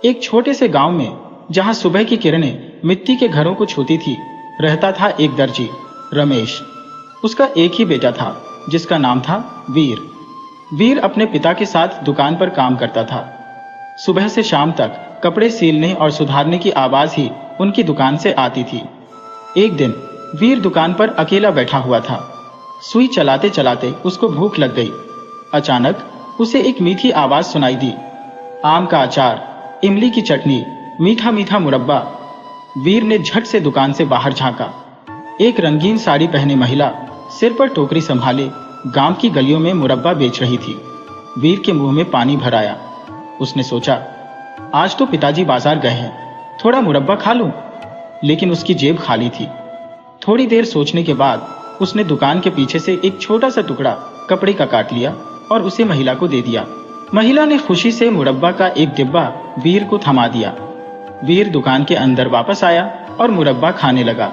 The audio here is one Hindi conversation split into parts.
एक छोटे से गांव में, जहां सुबह की किरणें मिट्टी के घरों को छूती थी, रहता था एक दर्जी, रमेश। उसका एक ही बेटा था, जिसका नाम था वीर। वीर अपने पिता के साथ दुकान पर काम करता था। सुबह से शाम तक कपड़े सीलने और सुधारने की आवाज ही उनकी दुकान से आती थी। एक दिन वीर दुकान पर अकेला बैठा हुआ था। सुई चलाते चलाते उसको भूख लग गई। अचानक उसे एक मीठी आवाज सुनाई दी। आम का अचार, इमली की चटनी, मीठा मीठा मुरब्बा। वीर ने झट से दुकान से बाहर झांका। एक रंगीन साड़ी पहने महिला सिर पर टोकरी संभाले गांव की गलियों में मुरब्बा बेच रही थी। वीर के मुंह में पानी भर आया। उसने सोचा, आज तो पिताजी बाजार गए हैं, थोड़ा मुरब्बा खा लूं। लेकिन उसकी जेब खाली थी। थोड़ी देर सोचने के बाद उसने दुकान के पीछे से एक छोटा सा टुकड़ा कपड़े का काट लिया और उसे महिला को दे दिया। महिला ने खुशी से मुरब्बा का एक डिब्बा वीर को थमा दिया। वीर दुकान के अंदर वापस आया और मुरब्बा खाने लगा।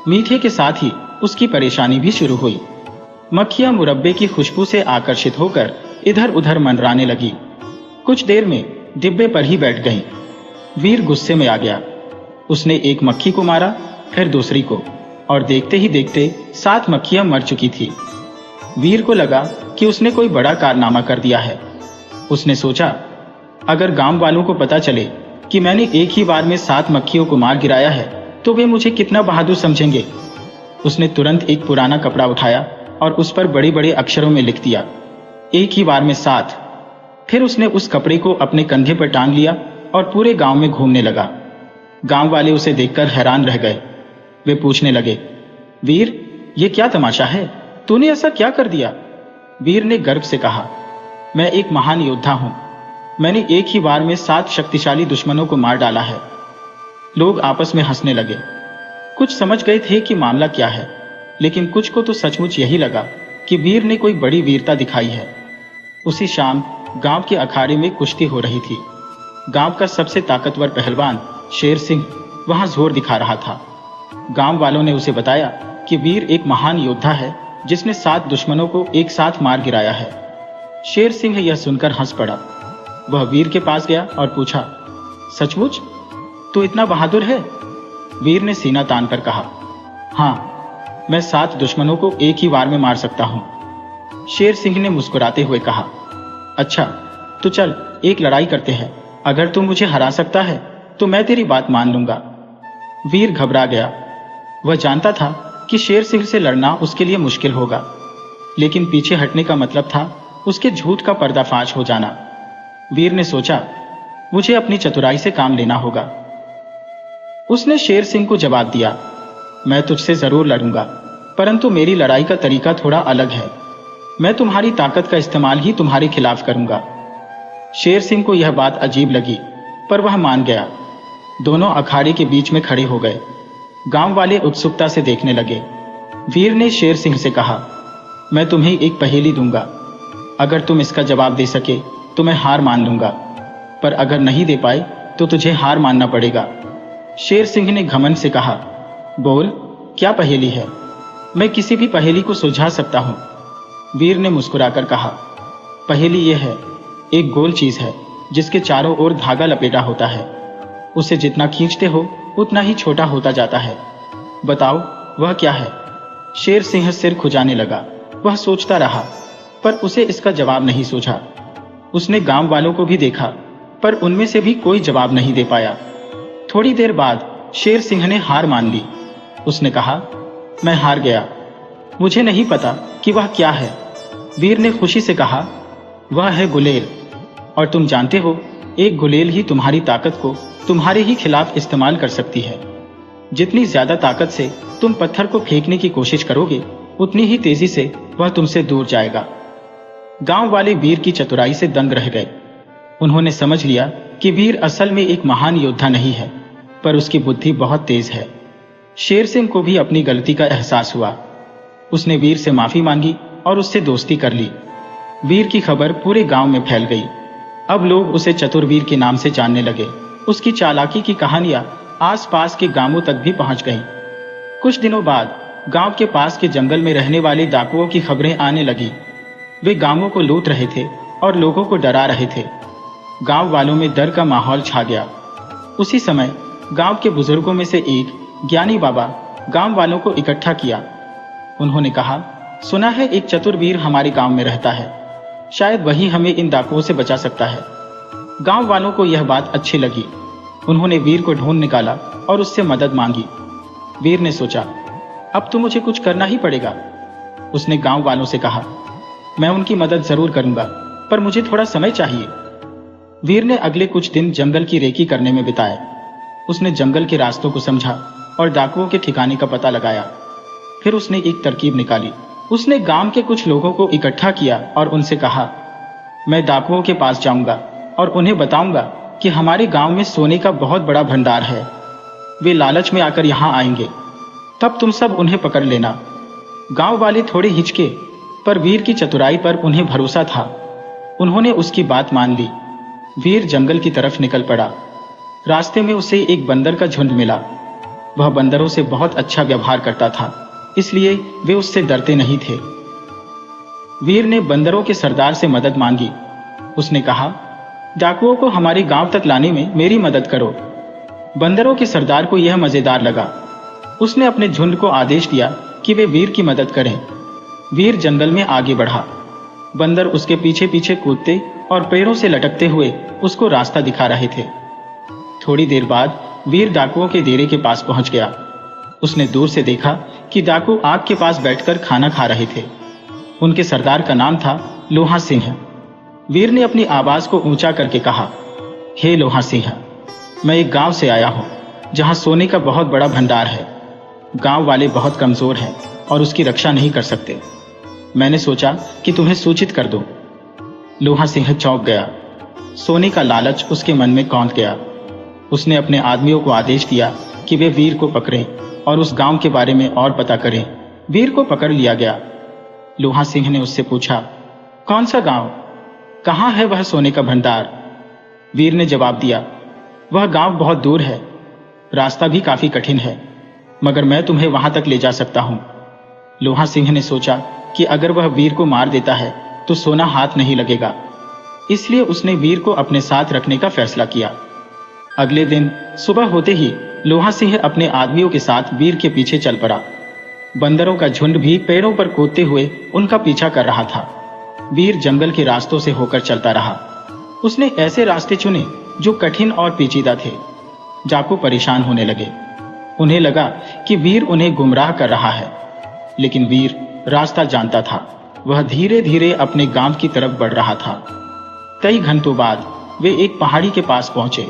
मीठे के साथ ही उसकी परेशानी भी शुरू हुई। मक्खियां मुरब्बे की खुशबू से आकर्षित होकर इधर उधर मंडराने लगी। कुछ देर में डिब्बे पर ही बैठ गईं। वीर गुस्से में आ गया। उसने एक मक्खी को मारा, फिर दूसरी को, और देखते ही देखते 7 मक्खियां मर चुकी थी। वीर को लगा कि उसने कोई बड़ा कारनामा कर दिया है। उसने सोचा, अगर गांव वालों को पता चले कि मैंने एक ही बार में 7 मक्खियों को मार गिराया है तो वे मुझे कितना बहादुर समझेंगे। उसने तुरंत एक पुराना कपड़ा उठाया और उस पर बड़े बड़े अक्षरों में लिख दिया, एक ही बार में 7। फिर उसने उस कपड़े को अपने कंधे पर टांग लिया और पूरे गांव में घूमने लगा। गांव वाले उसे देखकर हैरान रह गए। वे पूछने लगे, वीर, ये क्या तमाशा है? तूने ऐसा क्या कर दिया? वीर ने गर्व से कहा, मैं एक महान योद्धा हूं। मैंने एक ही बार में 7 शक्तिशाली दुश्मनों को मार डाला है। लोग आपस में हंसने लगे। कुछ समझ गए थे कि मामला क्या है, लेकिन कुछ को तो सचमुच यही लगा कि वीर ने कोई बड़ी वीरता दिखाई है। उसी शाम गांव के अखाड़े में कुश्ती हो रही थी। गांव का सबसे ताकतवर पहलवान शेर सिंह वहां जोर दिखा रहा था। गांव वालों ने उसे बताया कि वीर एक महान योद्धा है जिसने 7 दुश्मनों को एक साथ मार गिराया है। शेर सिंह यह सुनकर हंस पड़ा। वह वीर के पास गया और पूछा, सचमुच तू इतना बहादुर है? वीर ने सीना तान कर कहा, हाँ, मैं 7 दुश्मनों को एक ही बार में मार सकता हूं। शेर सिंह ने मुस्कुराते हुए कहा, अच्छा तो चल एक लड़ाई करते हैं। अगर तू मुझे हरा सकता है तो मैं तेरी बात मान लूंगा। वीर घबरा गया। वह जानता था कि शेर सिंह से लड़ना उसके लिए मुश्किल होगा, लेकिन पीछे हटने का मतलब था उसके झूठ का पर्दाफाश हो जाना। वीर ने सोचा, मुझे अपनी चतुराई से काम लेना होगा। उसने शेर सिंह को जवाब दिया, मैं तुझसे जरूर लड़ूंगा, परंतु मेरी लड़ाई का तरीका थोड़ा अलग है। मैं तुम्हारी ताकत का इस्तेमाल ही तुम्हारे खिलाफ करूंगा। शेर सिंह को यह बात अजीब लगी, पर वह मान गया। दोनों अखाड़े के बीच में खड़े हो गए। गांव वाले उत्सुकता से देखने लगे। वीर ने शेर सिंह से कहा, मैं तुम्हें एक पहेली दूंगा। अगर तुम इसका जवाब दे सके तो मैं हार मान लूंगा, पर अगर नहीं दे पाए तो तुझे हार मानना पड़ेगा। शेर सिंह ने घमंड से कहा, बोल, क्या पहेली है? मैं किसी भी पहेली को सुलझा सकता हूं। वीर ने मुस्कुराकर कहा, पहेली यह है, एक गोल चीज है जिसके चारों ओर धागा लपेटा होता है। उसे जितना खींचते हो उतना ही छोटा होता जाता है। बताओ वह क्या है? शेर सिंह सिर खुजाने लगा। वह सोचता रहा, पर उसे इसका जवाब नहीं सूझा। उसने गांव वालों को भी देखा, पर उनमें से भी कोई जवाब नहीं दे पाया। थोड़ी देर बाद शेर सिंह ने हार मान ली। उसने कहा, मैं हार गया, मुझे नहीं पता कि वह क्या है। वीर ने खुशी से कहा, वह है गुलेल, और तुम जानते हो, एक गुलेल ही तुम्हारी ताकत को तुम्हारे ही खिलाफ इस्तेमाल कर सकती है। जितनी ज्यादा ताकत से तुम पत्थर को फेंकने की कोशिश करोगे, उतनी ही तेजी से वह तुमसे दूर जाएगा। गांव वाले वीर की चतुराई से दंग रह गए। उन्होंने समझ लिया कि वीर असल में एक महान योद्धा नहीं है, पर उसकी बुद्धि बहुत तेज है। शेर सिंह को भी अपनी गलती का एहसास हुआ। उसने वीर से माफी मांगी और उससे दोस्ती कर ली। वीर की खबर पूरे गांव में फैल गई। अब लोग उसे चतुरवीर के नाम से जानने लगे। उसकी चालाकी की कहानियां आसपास के गांवों तक भी पहुंच गईं। कुछ दिनों बाद गांव के पास के जंगल में रहने वाले डाकुओं की खबरें आने लगी। वे गांवों को लूट रहे थे और लोगों को डरा रहे थे। गांव वालों में डर का माहौल छा गया। उसी समय गांव के बुजुर्गों में से एक ज्ञानी बाबा गांव वालों को इकट्ठा किया। उन्होंने कहा, सुना है एक चतुर वीर हमारे गांव में रहता है, शायद वही हमें इन डाकुओं से बचा सकता है। गांव वालों को यह बात अच्छी लगी। उन्होंने वीर को ढूंढ निकाला और उससे मदद मांगी। वीर ने सोचा, अब तो मुझे कुछ करना ही पड़ेगा। उसने गांव वालों से कहा, मैं उनकी मदद जरूर करूंगा, पर मुझे थोड़ा समय चाहिए। वीर ने अगले कुछ दिन जंगल की रेकी करने में बिताए। उसने जंगल के रास्तों को समझा और डाकुओं के ठिकाने का पता लगाया। फिर उसने एक तरकीब निकाली। उसने गांव के कुछ लोगों को इकट्ठा किया और उनसे कहा, मैं डाकुओं के पास जाऊंगा और उन्हें बताऊंगा कि हमारे गांव में सोने का बहुत बड़ा भंडार है। वे लालच में आकर यहां आएंगे, तब तुम सब उन्हें पकड़ लेना। गांव वाले थोड़े हिचके, पर वीर की चतुराई पर उन्हें भरोसा था। उन्होंने उसकी बात मान ली। वीर जंगल की तरफ निकल पड़ा। रास्ते में उसे एक बंदर का झुंड मिला। वह बंदरों से बहुत अच्छा व्यवहार करता था, इसलिए वे उससे डरते नहीं थे। वीर ने बंदरों के सरदार से मदद मांगी। उसने कहा, डाकुओं को हमारे गांव तक लाने में मेरी मदद करो। बंदरों के सरदार को यह मजेदार लगा। उसने अपने झुंड को आदेश दिया कि वे वीर की मदद करें। वीर जंगल में आगे बढ़ा। बंदर उसके पीछे पीछे कूदते और पेड़ों से लटकते हुए उसको रास्ता दिखा रहे थे। थोड़ी देर बाद वीर डाकुओं के डेरे के पास पहुंच गया। उसने दूर से देखा कि डाकू आग के पास बैठकर खाना खा रहे थे। उनके सरदार का नाम था लोहा सिंह। वीर ने अपनी आवाज को ऊंचा करके कहा, हे लोहा सिंह, मैं एक गांव से आया हूं जहां सोने का बहुत बड़ा भंडार है। गांव वाले बहुत कमजोर हैं और उसकी रक्षा नहीं कर सकते। मैंने सोचा कि तुम्हें सूचित कर दूं। लोहा सिंह चौंक गया। सोने का लालच उसके मन में कौंध गया। उसने अपने आदमियों को आदेश दिया कि वे वीर को पकड़ें और उस गांव के बारे में और पता करें। वीर को पकड़ लिया गया। लोहा सिंह ने उससे पूछा, कौन सा गांव? कहां है वह सोने का भंडार? वीर ने जवाब दिया, वह गांव बहुत दूर है, रास्ता भी काफी कठिन है, मगर मैं तुम्हें वहां तक ले जा सकता हूं। लोहा सिंह ने सोचा कि अगर वह वीर को मार देता है तो सोना हाथ नहीं लगेगा, इसलिए उसने वीर को अपने साथ रखने का फैसला किया। अगले दिन सुबह होते ही लोहा सिंह अपने आदमियों के साथ वीर के पीछे चल पड़ा। बंदरों का झुंड भी पेड़ों पर कूदते हुए उनका पीछा कर रहा था। वीर जंगल के रास्तों से होकर चलता रहा। उसने ऐसे रास्ते चुने जो कठिन और पेचीदा थे। डाकू परेशान होने लगे। उन्हें लगा कि वीर उन्हें गुमराह कर रहा है, लेकिन वीर रास्ता जानता था। वह धीरे धीरे अपने गांव की तरफ बढ़ रहा था। कई घंटों बाद वे एक पहाड़ी के पास पहुंचे,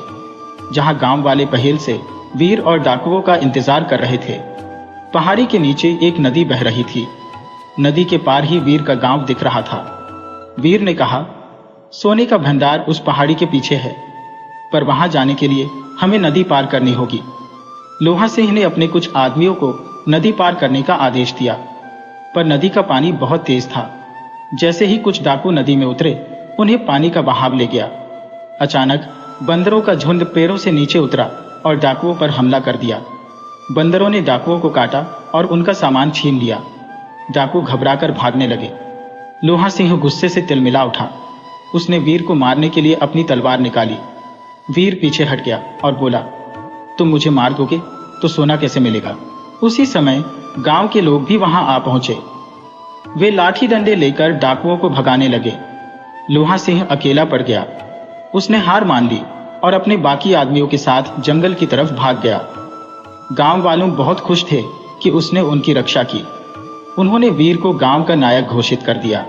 जहां गांव वाले पहले से वीर और डाकुओं का इंतजार कर रहे थे। पहाड़ी के नीचे एक नदी बह रही थी। नदी के पार ही वीर का गांव दिख रहा था। वीर ने कहा, सोने का भंडार उस पहाड़ी के पीछे है, पर वहां जाने के लिए हमें नदी पार करनी होगी। लोहा सिंह ने अपने कुछ आदमियों को नदी पार करने का आदेश दिया, पर नदी का पानी बहुत तेज था। जैसे ही कुछ डाकू नदी में उतरे, उन्हें पानी का बहाव ले गया। अचानक बंदरों का झुंड पेड़ों से नीचे उतरा और डाकुओं पर हमला कर दिया। बंदरों ने डाकुओं को काटा और उनका सामान छीन लिया। डाकू घबराकर भागने लगे। लोहा सिंह गुस्से से तिलमिला उठा। उसने वीर को मारने के लिए अपनी तलवार निकाली। वीर पीछे हट गया और बोला, तुम मुझे मार दोगे तो सोना कैसे मिलेगा? उसी समय गांव के लोग भी वहां आ पहुंचे। वे लाठी डंडे लेकर डाकुओं को भगाने लगे। लोहा सिंह अकेला पड़ गया। उसने हार मान ली और अपने बाकी आदमियों के साथ जंगल की तरफ भाग गया। गांव वालों बहुत खुश थे कि उसने उनकी रक्षा की। उन्होंने वीर को गांव का नायक घोषित कर दिया।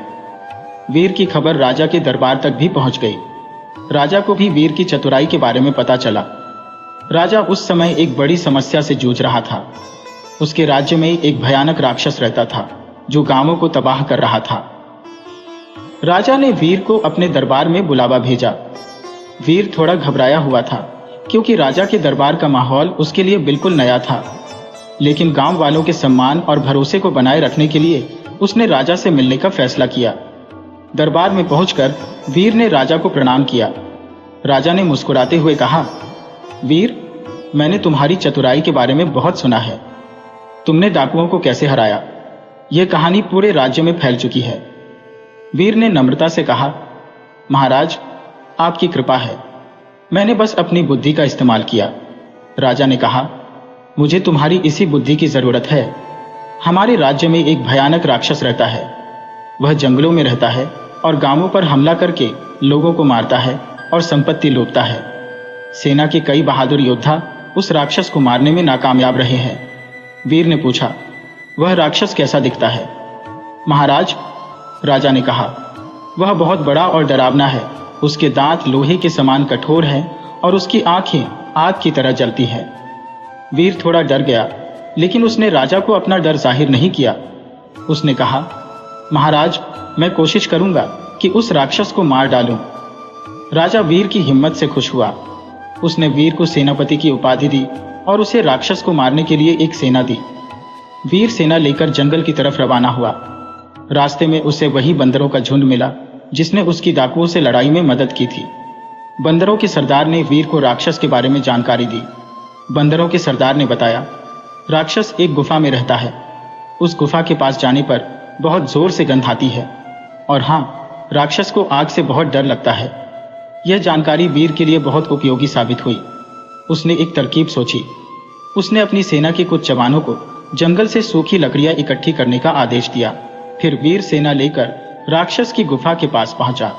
वीर की खबर राजा के दरबार तक भी पहुंच गई। राजा को भी वीर की चतुराई के बारे में पता चला। राजा उस समय एक बड़ी समस्या से जूझ रहा था। उसके राज्य में एक भयानक राक्षस रहता था जो गांवों को तबाह कर रहा था। राजा ने वीर को अपने दरबार में बुलावा भेजा। वीर थोड़ा घबराया हुआ था, क्योंकि राजा के दरबार का माहौल उसके लिए बिल्कुल नया था। लेकिन गांव वालों के सम्मान और भरोसे को बनाए रखने के लिए उसने राजा से मिलने का फैसला किया। दरबार में पहुंचकर वीर ने राजा को प्रणाम किया। राजा ने मुस्कुराते हुए कहा, वीर, मैंने तुम्हारी चतुराई के बारे में बहुत सुना है। तुमने डाकुओं को कैसे हराया, यह कहानी पूरे राज्य में फैल चुकी है। वीर ने नम्रता से कहा, महाराज, आपकी कृपा है, मैंने बस अपनी बुद्धि का इस्तेमाल किया। राजा ने कहा, मुझे तुम्हारी इसी बुद्धि की जरूरत है। हमारे राज्य में एक भयानक राक्षस रहता है। वह जंगलों में रहता है और गांवों पर हमला करके लोगों को मारता है और संपत्ति लूटता है। सेना के कई बहादुर योद्धा उस राक्षस को मारने में नाकामयाब रहे हैं। वीर ने पूछा, वह राक्षस कैसा दिखता है? महाराज, राजा ने कहा, वह बहुत बड़ा और डरावना है। उसके दांत लोहे के समान कठोर हैं और उसकी आंखें आग की तरह जलती हैं। वीर थोड़ा डर गया, लेकिन उसने राजा को अपना डर जाहिर नहीं किया। उसने कहा, महाराज, मैं कोशिश करूंगा कि उस राक्षस को मार डालूं। राजा वीर की हिम्मत से खुश हुआ। उसने वीर को सेनापति की उपाधि दी और उसे राक्षस को मारने के लिए एक सेना दी। वीर सेना लेकर जंगल की तरफ रवाना हुआ। रास्ते में उसे वही बंदरों का झुंड मिला जिसने उसकी डाकुओं से लड़ाई में मदद की थी। बंदरों के सरदार ने वीर को राक्षस के बारे में जानकारी दी। बंदरों के सरदार ने बताया, राक्षस एक गुफा में रहता है। उस गुफा के पास जाने पर बहुत जोर से गंध आती है और हाँ, राक्षस को आग से बहुत डर लगता है। यह जानकारी वीर के लिए बहुत उपयोगी साबित हुई। उसने एक तरकीब सोची। उसने अपनी सेना के कुछ जवानों को जंगल से सूखी लकड़ियां इकट्ठी करने का आदेश दिया। फिर वीर सेना लेकर राक्षस की गुफा के पास पहुंचा।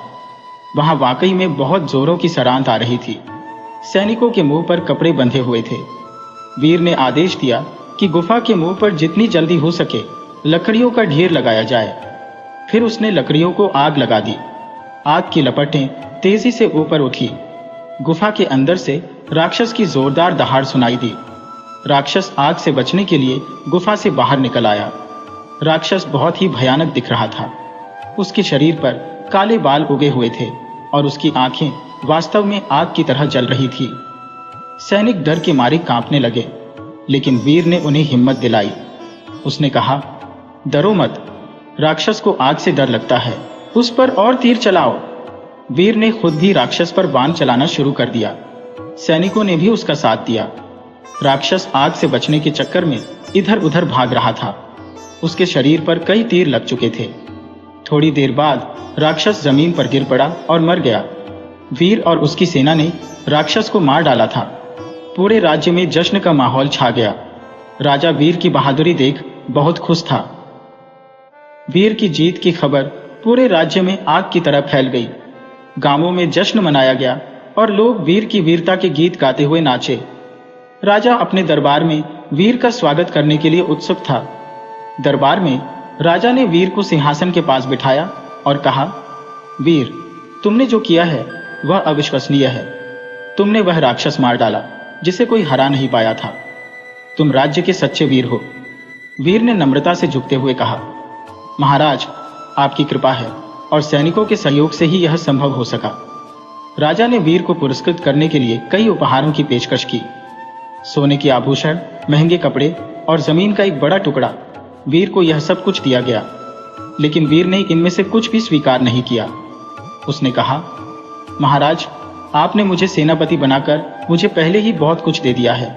वहां वाकई में बहुत जोरों की सरांत आ रही थी। सैनिकों के मुंह पर कपड़े बंधे हुए थे। वीर ने आदेश दिया कि गुफा के मुंह पर जितनी जल्दी हो सके लकड़ियों का ढेर लगाया जाए। फिर उसने लकड़ियों को आग लगा दी। आग की लपटें तेजी से ऊपर उठी। गुफा के अंदर से राक्षस की जोरदार दहाड़ सुनाई दी। राक्षस आग से बचने के लिए गुफा से बाहर निकल आया। राक्षस बहुत ही भयानक दिख रहा था। उसके शरीर पर काले बाल उगे हुए थे और उसकी आंखें वास्तव में आग की तरह जल रही थी। सैनिक डर के मारे कांपने लगे, लेकिन वीर ने उन्हें हिम्मत दिलाई। उसने कहा, डरो मत, राक्षस को आग से डर लगता है, उस पर और तीर चलाओ। वीर ने खुद भी राक्षस पर बाण चलाना शुरू कर दिया। सैनिकों ने भी उसका साथ दिया। राक्षस आग से बचने के चक्कर में इधर उधर भाग रहा था। उसके शरीर पर कई तीर लग चुके थे। थोड़ी देर बाद राक्षस जमीन पर गिर पड़ा और मर गया। वीर और उसकी सेना ने राक्षस को मार डाला था। पूरे राज्य में जश्न का माहौल छा गया। राजा वीर की बहादुरी देख बहुत खुश था। वीर की जीत की खबर पूरे राज्य में आग की तरह फैल गई। गांवों में जश्न मनाया गया और लोग वीर की वीरता के गीत गाते हुए नाचे। राजा अपने दरबार में वीर का स्वागत करने के लिए उत्सुक था। दरबार में राजा ने वीर को सिंहासन के पास बिठाया और कहा, वीर, तुमने जो किया है वह अविश्वसनीय है। तुमने वह राक्षस मार डाला जिसे कोई हरा नहीं पाया था। तुम राज्य के सच्चे वीर हो। वीर ने नम्रता से झुकते हुए कहा, महाराज, आपकी कृपा है और सैनिकों के सहयोग से ही यह संभव हो सका। राजा ने वीर को पुरस्कृत करने के लिए कई उपहारों की पेशकश की। सोने के आभूषण, महंगे कपड़े और जमीन का एक बड़ा टुकड़ा। वीर को यह सब कुछ दिया गया, लेकिन वीर ने इनमें से कुछ भी स्वीकार नहीं किया। उसने कहा, महाराज, आपने मुझे सेनापति बनाकर मुझे पहले ही बहुत कुछ दे दिया है।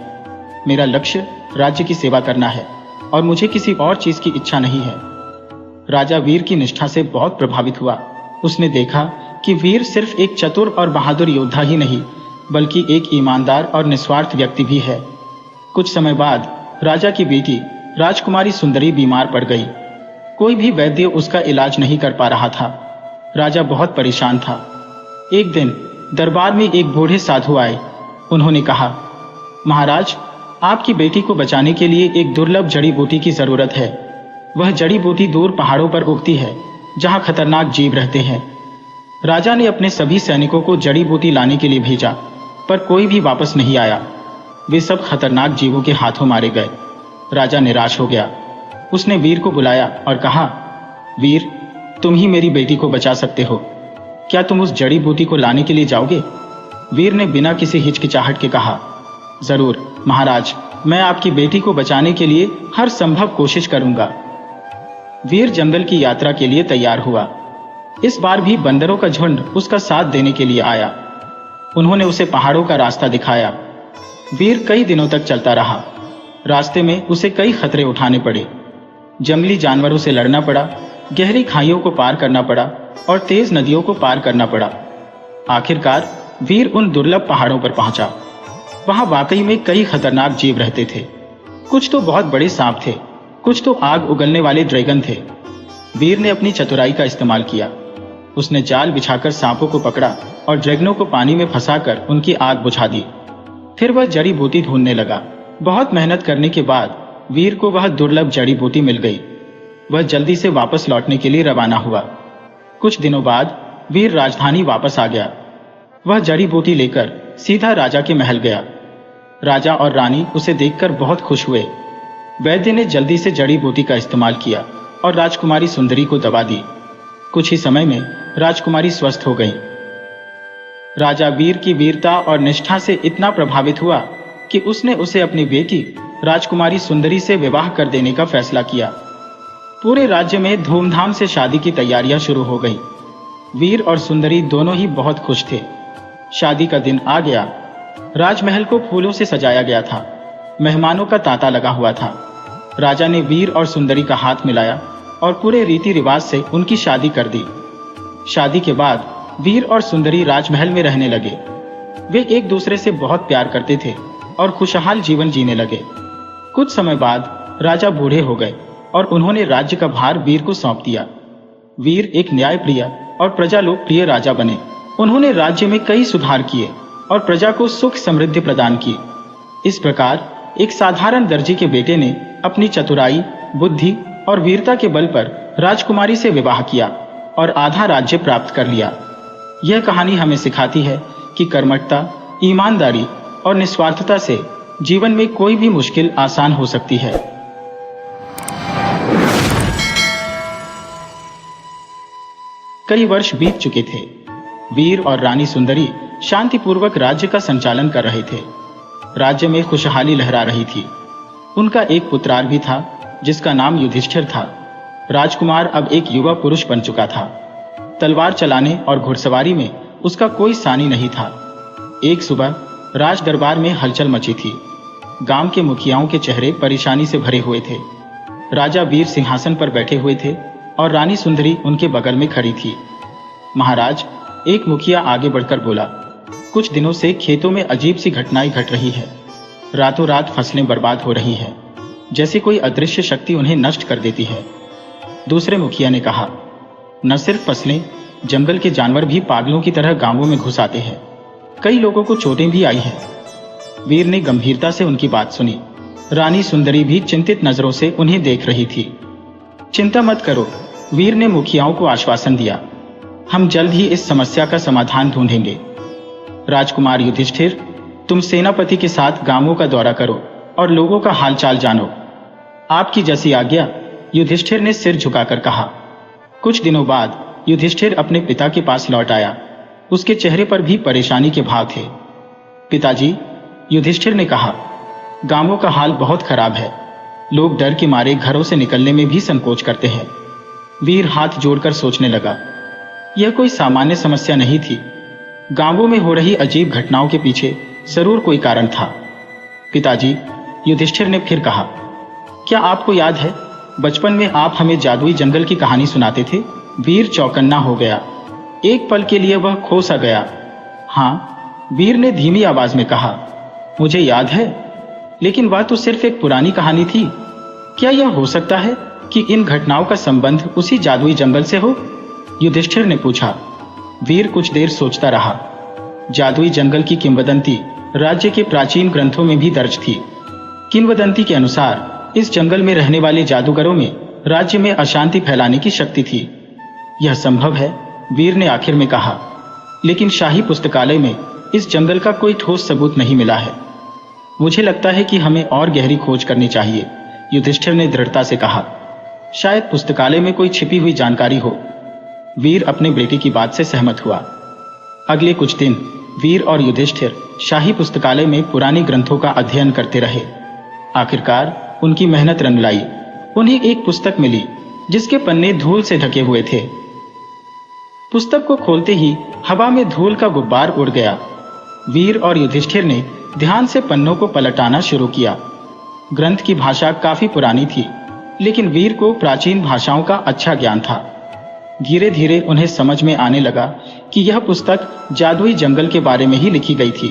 मेरा लक्ष्य राज्य की सेवा करना है और मुझे किसी और चीज की इच्छा नहीं है। राजा वीर की निष्ठा से बहुत प्रभावित हुआ। उसने देखा कि वीर सिर्फ एक चतुर और बहादुर योद्धा ही नहीं, बल्कि एक ईमानदार और निस्वार्थ व्यक्ति भी है। कुछ समय बाद राजा की बेटी राजकुमारी सुंदरी बीमार पड़ गई। कोई भी वैद्य उसका इलाज नहीं कर पा रहा था। राजा बहुत परेशान था। एक दिन दरबार में एक बूढ़े साधु आए। उन्होंने कहा, महाराज, आपकी बेटी को बचाने के लिए एक दुर्लभ जड़ी बूटी की जरूरत है। वह जड़ी बूटी दूर पहाड़ों पर उगती है जहां खतरनाक जीव रहते हैं। राजा ने अपने सभी सैनिकों को जड़ी बूटी लाने के लिए भेजा, पर कोई भी वापस नहीं आया। वे सब खतरनाक जीवों के हाथों मारे गए। राजा निराश हो गया। उसने वीर को बुलाया और कहा, वीर, तुम ही मेरी बेटी को बचा सकते हो। क्या तुम उस जड़ी बूटी को लाने के लिए जाओगे? वीर ने बिना किसी हिचकिचाहट के कहा, जरूर महाराज, मैं आपकी बेटी को बचाने के लिए हर संभव कोशिश करूंगा। वीर जंगल की यात्रा के लिए तैयार हुआ। इस बार भी बंदरों का झुंड उसका साथ देने के लिए आया। उन्होंने उसे पहाड़ों का रास्ता दिखाया। वीर कई दिनों तक चलता रहा। रास्ते में उसे कई खतरे उठाने पड़े। जंगली जानवरों से लड़ना पड़ा, गहरी खाइयों को पार करना पड़ा और तेज नदियों को पार करना पड़ा। आखिरकार वीर उन दुर्लभ पहाड़ों पर पहुंचा। वहां वाकई में कई खतरनाक जीव रहते थे। कुछ तो बहुत बड़े सांप थे, कुछ तो आग उगलने वाले ड्रैगन थे। वीर ने अपनी चतुराई का इस्तेमाल किया। उसने जाल बिछाकर सांपों को पकड़ा और ड्रैगनों को पानी में फंसाकर उनकी आग बुझा दी। फिर वह जड़ी बूटी ढूंढने लगा। बहुत मेहनत करने के बाद वीर को वह दुर्लभ जड़ी बूटी मिल गई। वह जल्दी से वापस लौटने के लिए रवाना हुआ। कुछ दिनों बाद वीर राजधानी वापस आ गया। वह जड़ी बूटी लेकर सीधा राजा के महल गया। राजा और रानी उसे देखकर बहुत खुश हुए। वैद्य ने जल्दी से जड़ी बूटी का इस्तेमाल किया और राजकुमारी सुंदरी को दवा दी। कुछ ही समय में राजकुमारी स्वस्थ हो गई। राजा वीर की वीरता और निष्ठा से इतना प्रभावित हुआ कि उसने उसे अपनी बेटी राजकुमारी सुंदरी से विवाह कर देने का फैसला किया। पूरे राज्य में धूमधाम से शादी की तैयारियां शुरू हो गईं। वीर और सुंदरी दोनों ही बहुत खुश थे। शादी का दिन आ गया। राजमहल को फूलों से सजाया गया था। मेहमानों का तांता लगा हुआ था। राजा ने वीर और सुंदरी का हाथ मिलाया और पूरे रीति रिवाज से उनकी शादी कर दी। शादी के बाद वीर और सुंदरी राजमहल में रहने लगे। वे एक दूसरे से बहुत प्यार करते थे और खुशहाल जीवन जीने लगे। कुछ समय बाद राजा बूढ़े हो गए और उन्होंने राज्य का भार वीर को सौंप दिया। वीर एक न्यायप्रिय और प्रजालोकप्रिय राजा बने। उन्होंने राज्य में कई सुधार किए और प्रजा को सुख समृद्धि प्रदान की। इस प्रकार एक साधारण दर्जी के बेटे ने अपनी चतुराई, बुद्धि और वीरता के बल पर राजकुमारी से विवाह किया और आधा राज्य प्राप्त कर लिया। यह कहानी हमें सिखाती है कि कर्मठता, ईमानदारी और निस्वार्थता से जीवन में कोई भी मुश्किल आसान हो सकती है। कई वर्ष बीत चुके थे। वीर और रानी सुंदरी शांतिपूर्वक राज्य का संचालन कर रहे थे। राज्य में खुशहाली लहरा रही थी। उनका एक पुत्रार भी था जिसका नाम युधिष्ठिर था। राजकुमार अब एक युवा पुरुष बन चुका था। तलवार चलाने और घुड़सवारी में उसका कोई सानी नहीं था। एक सुबह राज दरबार में हलचल मची थी। गांव के मुखियाओं के चेहरे परेशानी से भरे हुए थे। राजा वीर सिंहासन पर बैठे हुए थे और रानी सुंदरी उनके बगल में खड़ी थी। महाराज, एक मुखिया आगे बढ़कर बोला, कुछ दिनों से खेतों में अजीब सी घटनाएं घट रही है। रातों रात फसलें बर्बाद हो रही है, जैसे कोई अदृश्य शक्ति उन्हें नष्ट कर देती है। दूसरे मुखिया ने कहा, न सिर्फ फसलें, जंगल के जानवर भी पागलों की तरह गांवों में घुस आते हैं। कई लोगों को चोटें भी आई हैं। वीर ने गंभीरता से उनकी बात सुनी। रानी सुंदरी भी चिंतित नजरों से उन्हें देख रही थी। चिंता मत करो, वीर ने मुखियाओं को आश्वासन दिया। हम जल्द ही इस समस्या का समाधान ढूंढेंगे। राजकुमार युधिष्ठिर, तुम सेनापति के साथ गांवों का दौरा करो और लोगों का हालचाल जानो। आपकी जैसी आज्ञा, युधिष्ठिर ने सिर झुकाकर कहा। कुछ दिनों बाद युधिष्ठिर अपने पिता के पास लौट आया। उसके चेहरे पर भी परेशानी के भाव थे। पिताजी, युधिष्ठिर ने कहा, गांवों का हाल बहुत खराब है। लोग डर के मारे घरों से निकलने में भी संकोच करते हैं। वीर हाथ जोड़कर सोचने लगा। यह कोई सामान्य समस्या नहीं थी। गांवों में हो रही अजीब घटनाओं के पीछे जरूर कोई कारण था। पिताजी, युधिष्ठिर ने फिर कहा, क्या आपको याद है बचपन में आप हमें जादुई जंगल की कहानी सुनाते थे? वीर चौकन्ना हो गया। एक पल के लिए वह खो सा गया। हाँ, वीर ने धीमी आवाज में कहा, मुझे याद है, लेकिन वह तो सिर्फ एक पुरानी कहानी थी। क्या यह हो सकता है कि इन घटनाओं का संबंध उसी जादुई जंगल से हो? युधिष्ठिर ने पूछा। वीर कुछ देर सोचता रहा। जादुई जंगल की किंवदंती राज्य के प्राचीन ग्रंथों में भी दर्ज थी। किंवदंती के अनुसार इस जंगल में रहने वाले जादूगरों में राज्य में अशांति फैलाने की शक्ति थी। यह संभव है, वीर ने आखिर में कहा, लेकिन शाही पुस्तकालय में इस जंगल का कोई ठोस सबूत नहीं मिला है। मुझे लगता है कि हमें और गहरी खोज करनी चाहिए, युधिष्ठिर ने दृढ़ता से कहा। शायद पुस्तकालय में कोई छिपी हुई जानकारी हो। वीर अपने बेटे की बात से सहमत हुआ। अगले कुछ दिन वीर और युधिष्ठिर शाही पुस्तकालय में पुराने ग्रंथों का अध्ययन करते रहे। आखिरकार उनकी मेहनत रंग लाई। उन्हें एक पुस्तक मिली जिसके पन्ने धूल से ढके हुए थे। पुस्तक को खोलते ही हवा में धूल का गुब्बार उड़ गया। वीर और युधिष्ठिर ने ध्यान से पन्नों को पलटाना शुरू किया। ग्रंथ की भाषा काफी पुरानी थी, लेकिन वीर को प्राचीन भाषाओं का अच्छा ज्ञान था। धीरे धीरे उन्हें समझ में आने लगा कि यह पुस्तक जादुई जंगल के बारे में ही लिखी गई थी।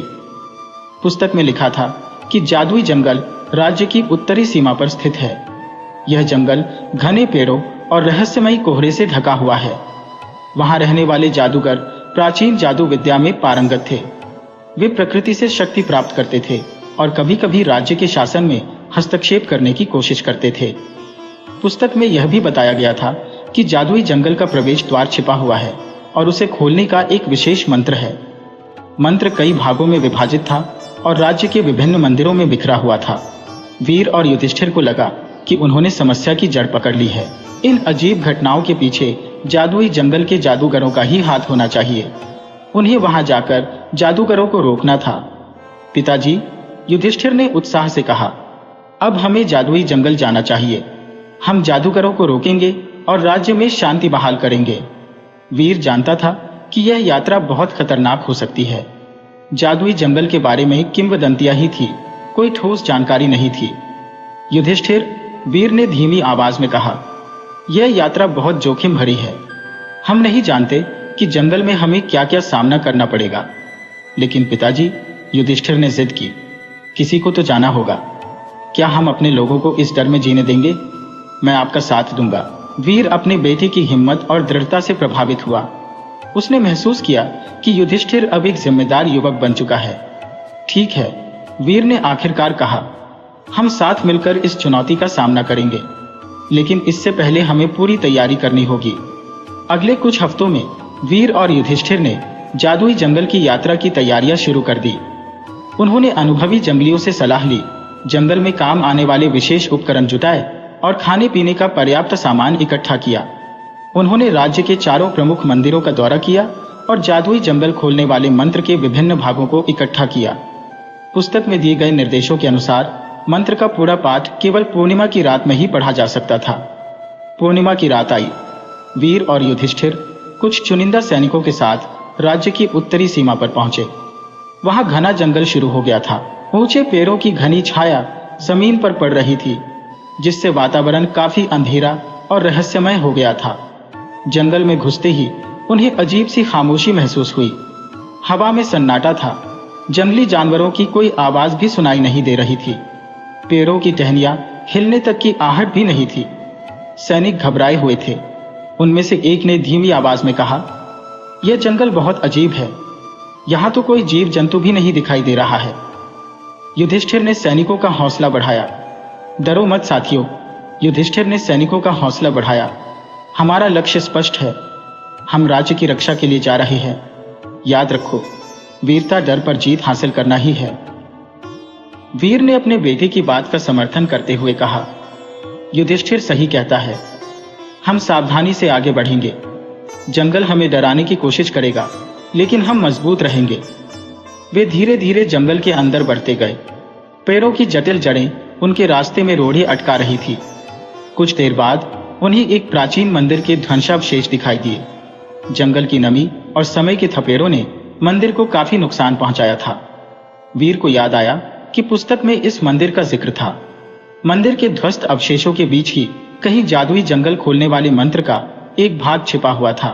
पुस्तक में लिखा था कि जादुई जंगल राज्य की उत्तरी सीमा पर स्थित है। यह जंगल घने पेड़ों और रहस्यमयी कोहरे से ढका हुआ है। वहां रहने वाले जादूगर प्राचीन जादू विद्या में पारंगत थे। वे प्रकृति से शक्ति प्राप्त करते थे और कभी कभी राज्य के शासन में हस्तक्षेप करने की कोशिश करते थे। पुस्तक में यह भी बताया गया था कि जादुई जंगल का प्रवेश द्वार छिपा हुआ है और उसे खोलने का एक विशेष मंत्र है। मंत्र कई भागों में विभाजित था और राज्य के विभिन्न मंदिरों में बिखरा हुआ था। वीर और युधिष्ठिर को लगा कि उन्होंने समस्या की जड़ पकड़ ली है। इन अजीब घटनाओं के पीछे जादुई जंगल के जादूगरों का ही हाथ होना चाहिए। उन्हें वहां जाकर जादूगरों को रोकना था। पिताजी, युधिष्ठिर ने उत्साह से कहा, अब हमें जादुई जंगल जाना चाहिए। हम जादूगरों को रोकेंगे और राज्य में शांति बहाल करेंगे। वीर जानता था कि यह यात्रा बहुत खतरनाक हो सकती है। जादुई जंगल के बारे में किंवदंतियां ही थी, कोई ठोस जानकारी नहीं थी। युधिष्ठिर, वीर ने धीमी आवाज में कहा, यह यात्रा बहुत जोखिम भरी है। हम नहीं जानते कि जंगल में हमें क्या क्या सामना करना पड़ेगा। लेकिन पिताजी, युधिष्ठिर ने जिद की, किसी को तो जाना होगा। क्या हम अपने लोगों को इस डर में जीने देंगे? मैं आपका साथ दूंगा। वीर अपने बेटे की हिम्मत और दृढ़ता से प्रभावित हुआ। उसने महसूस किया कि युधिष्ठिर अब एक जिम्मेदार युवक बन चुका है। ठीक है, वीर ने आखिरकार कहा, हम साथ मिलकर इस चुनौती का सामना करेंगे, लेकिन इससे पहले हमें पूरी तैयारी करनी होगी। अगले कुछ हफ्तों में वीर और युधिष्ठिर ने जादुई जंगल की यात्रा की तैयारियां शुरू कर दी। उन्होंने अनुभवी जंगलियों से सलाह ली, जंगल में काम आने वाले विशेष उपकरण जुटाए और खाने पीने का पर्याप्त सामान इकट्ठा किया। उन्होंने राज्य के चारों प्रमुख मंदिरों का दौरा किया और जादुई जंगल खोलने वाले मंत्र के विभिन्न भागों को इकट्ठा किया। पुस्तक में दिए गए निर्देशों के अनुसार मंत्र का पूरा पाठ केवल पूर्णिमा की रात में ही पढ़ा जा सकता था। पूर्णिमा की रात आई। वीर और युधिष्ठिर कुछ चुनिंदा सैनिकों के साथ राज्य की उत्तरी सीमा पर पहुंचे। वहां घना जंगल शुरू हो गया था। ऊंचे पेड़ों की घनी छाया जमीन पर पड़ रही थी, जिससे वातावरण काफी अंधेरा और रहस्यमय हो गया था। जंगल में घुसते ही उन्हें अजीब सी खामोशी महसूस हुई। हवा में सन्नाटा था। जंगली जानवरों की कोई आवाज भी सुनाई नहीं दे रही थी। पेड़ों की टहनियां हिलने तक की आहट भी नहीं थी। सैनिक घबराए हुए थे। उनमें से एक ने धीमी आवाज में कहा, यह जंगल बहुत अजीब है। यहां तो कोई जीव जंतु भी नहीं दिखाई दे रहा है। युधिष्ठिर ने सैनिकों का हौसला बढ़ाया। डरो मत साथियों, युधिष्ठिर ने सैनिकों का हौसला बढ़ाया। हमारा लक्ष्य स्पष्ट है। हम राज्य की रक्षा के लिए जा रहे हैं। याद रखो, वीरता डर पर जीत हासिल करना ही है। वीर ने अपने बेटे की बात का समर्थन करते हुए कहा, युधिष्ठिर सही कहता है। हम सावधानी से आगे बढ़ेंगे। जंगल हमें डराने की कोशिश करेगा, लेकिन हम मजबूत रहेंगे। वे धीरे धीरे जंगल के अंदर बढ़ते गए। पेड़ों की जटिल जड़ें उनके रास्ते में रोड़े अटका रही थी। कुछ देर बाद उन्हें एक प्राचीन मंदिर के ध्वंसावशेष दिखाई दिए। जंगल की नमी और समय के थपेड़ों ने मंदिर को काफी नुकसान पहुंचाया था। वीर को याद आया कि पुस्तक में इस मंदिर का जिक्र था। मंदिर के ध्वस्त अवशेषों के बीच ही कहीं जादुई जंगल खोलने वाले मंत्र का एक भाग छिपा हुआ था।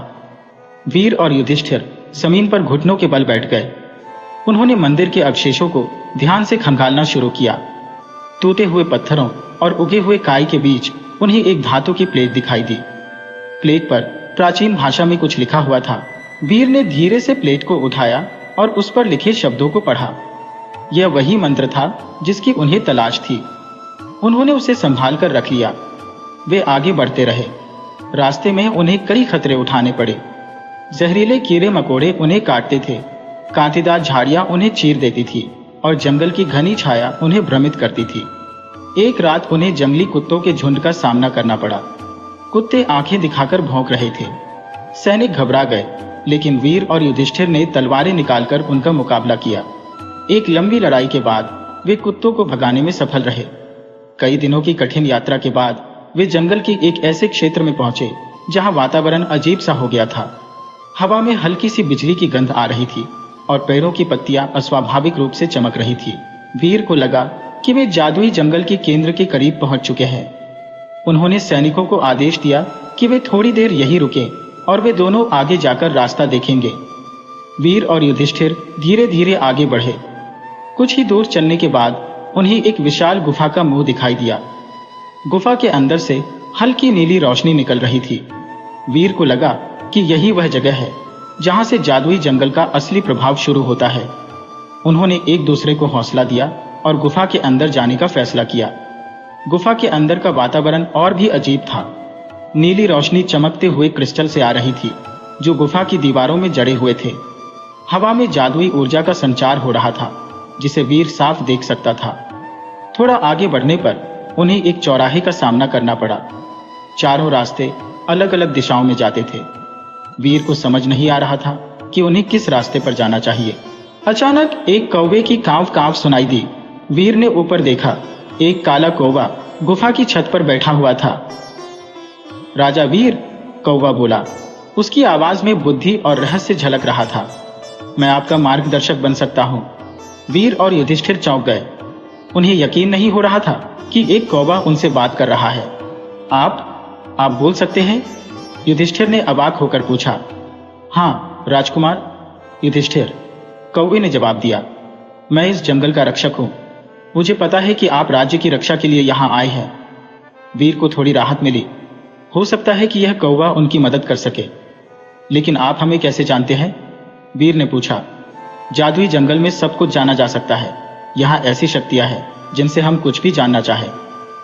वीर और युधिष्ठिर जमीन पर घुटनों के बल बैठ गए। उन्होंने मंदिर के अवशेषों को ध्यान से खंगालना शुरू किया। टूटे हुए पत्थरों और उगे हुए काई के बीच उन्हें एक धातु की प्लेट दिखाई दी। प्लेट पर प्राचीन भाषा में कुछ लिखा हुआ था। वीर ने धीरे से प्लेट को उठाया और उस पर लिखे शब्दों को पढ़ा। यह वही मंत्र था जिसकी उन्हें तलाश थी। उन्होंने उसे संभाल कर रख लिया। वे आगे बढ़ते रहे। रास्ते में उन्हें कई खतरे उठाने पड़े। जहरीले कीड़े मकोड़े उन्हें काटते थे, कांटेदार झाड़ियां उन्हें चीर देती थी और जंगल की घनी छाया उन्हें भ्रमित करती थी। एक रात उन्हें जंगली कुत्तों के झुंड का सामना करना पड़ा। कुत्ते आंखें दिखाकर भौंक रहे थे। सैनिक घबरा गए, लेकिन वीर और युधिष्ठिर ने तलवारें निकालकर उनका मुकाबला किया। एक लंबी लड़ाई के बाद वे कुत्तों को भगाने में सफल रहे। कई दिनों की कठिन यात्रा के बाद वे जंगल के एक ऐसे क्षेत्र में पहुंचे जहां वातावरण अजीब सा हो गया था। हवा में हल्की सी बिजली की गंध आ रही थी और पेड़ों की पत्तियां अस्वाभाविक रूप से चमक रही थी। वीर को लगा कि वे जादुई जंगल के केंद्र के करीब पहुंच चुके हैं। उन्होंने सैनिकों को आदेश दिया कि वे थोड़ी देर यहीं रुकें और वे दोनों आगे जाकर रास्ता देखेंगे। वीर और युधिष्ठिर धीरे धीरे आगे बढ़े। कुछ ही दूर चलने के बाद उन्हें एक विशाल गुफा का मुंह दिखाई दिया। गुफा के अंदर से हल्की नीली रोशनी निकल रही थी। वीर को लगा कि यही वह जगह है जहां से जादुई जंगल का असली प्रभाव शुरू होता है। उन्होंने एक दूसरे को हौसला दिया और गुफा के अंदर जाने का फैसला किया। गुफा के अंदर का वातावरण और भी अजीब था। नीली रोशनी चमकते हुए क्रिस्टल से आ रही थी जो गुफा की दीवारों में जड़े हुए थे। हवा में जादुई ऊर्जा का संचार हो रहा था जिसे वीर साफ देख सकता था। थोड़ा आगे बढ़ने पर उन्हें एक चौराहे का सामना करना पड़ा। चारों रास्ते अलग अलग दिशाओं में जाते थे। वीर को समझ नहीं आ रहा था कि उन्हें किस रास्ते पर जाना चाहिए। अचानक एक कौवे की कांव कांव सुनाई दी। वीर ने ऊपर देखा। एक काला कौवा गुफा की छत पर बैठा हुआ था। राजा वीर, कौवा बोला। उसकी आवाज में बुद्धि और रहस्य झलक रहा था। मैं आपका मार्गदर्शक बन सकता हूं। वीर और युधिष्ठिर चौंक गए। उन्हें यकीन नहीं हो रहा था कि एक कौवा उनसे बात कर रहा है। आप बोल सकते हैं? युधिष्ठिर ने अवाक होकर पूछा। हाँ राजकुमार, युधिष्ठिर, कौवे ने जवाब दिया। मैं इस जंगल का रक्षक हूं। मुझे पता है कि आप राज्य की रक्षा के लिए यहां आए हैं। वीर को थोड़ी राहत मिली। हो सकता है कि यह कौवा उनकी मदद कर सके। लेकिन आप हमें कैसे जानते हैं? वीर ने पूछा। जादुई जंगल में सब कुछ जाना जा सकता है। यहाँ ऐसी शक्तियां हैं जिनसे हम कुछ भी जानना चाहें।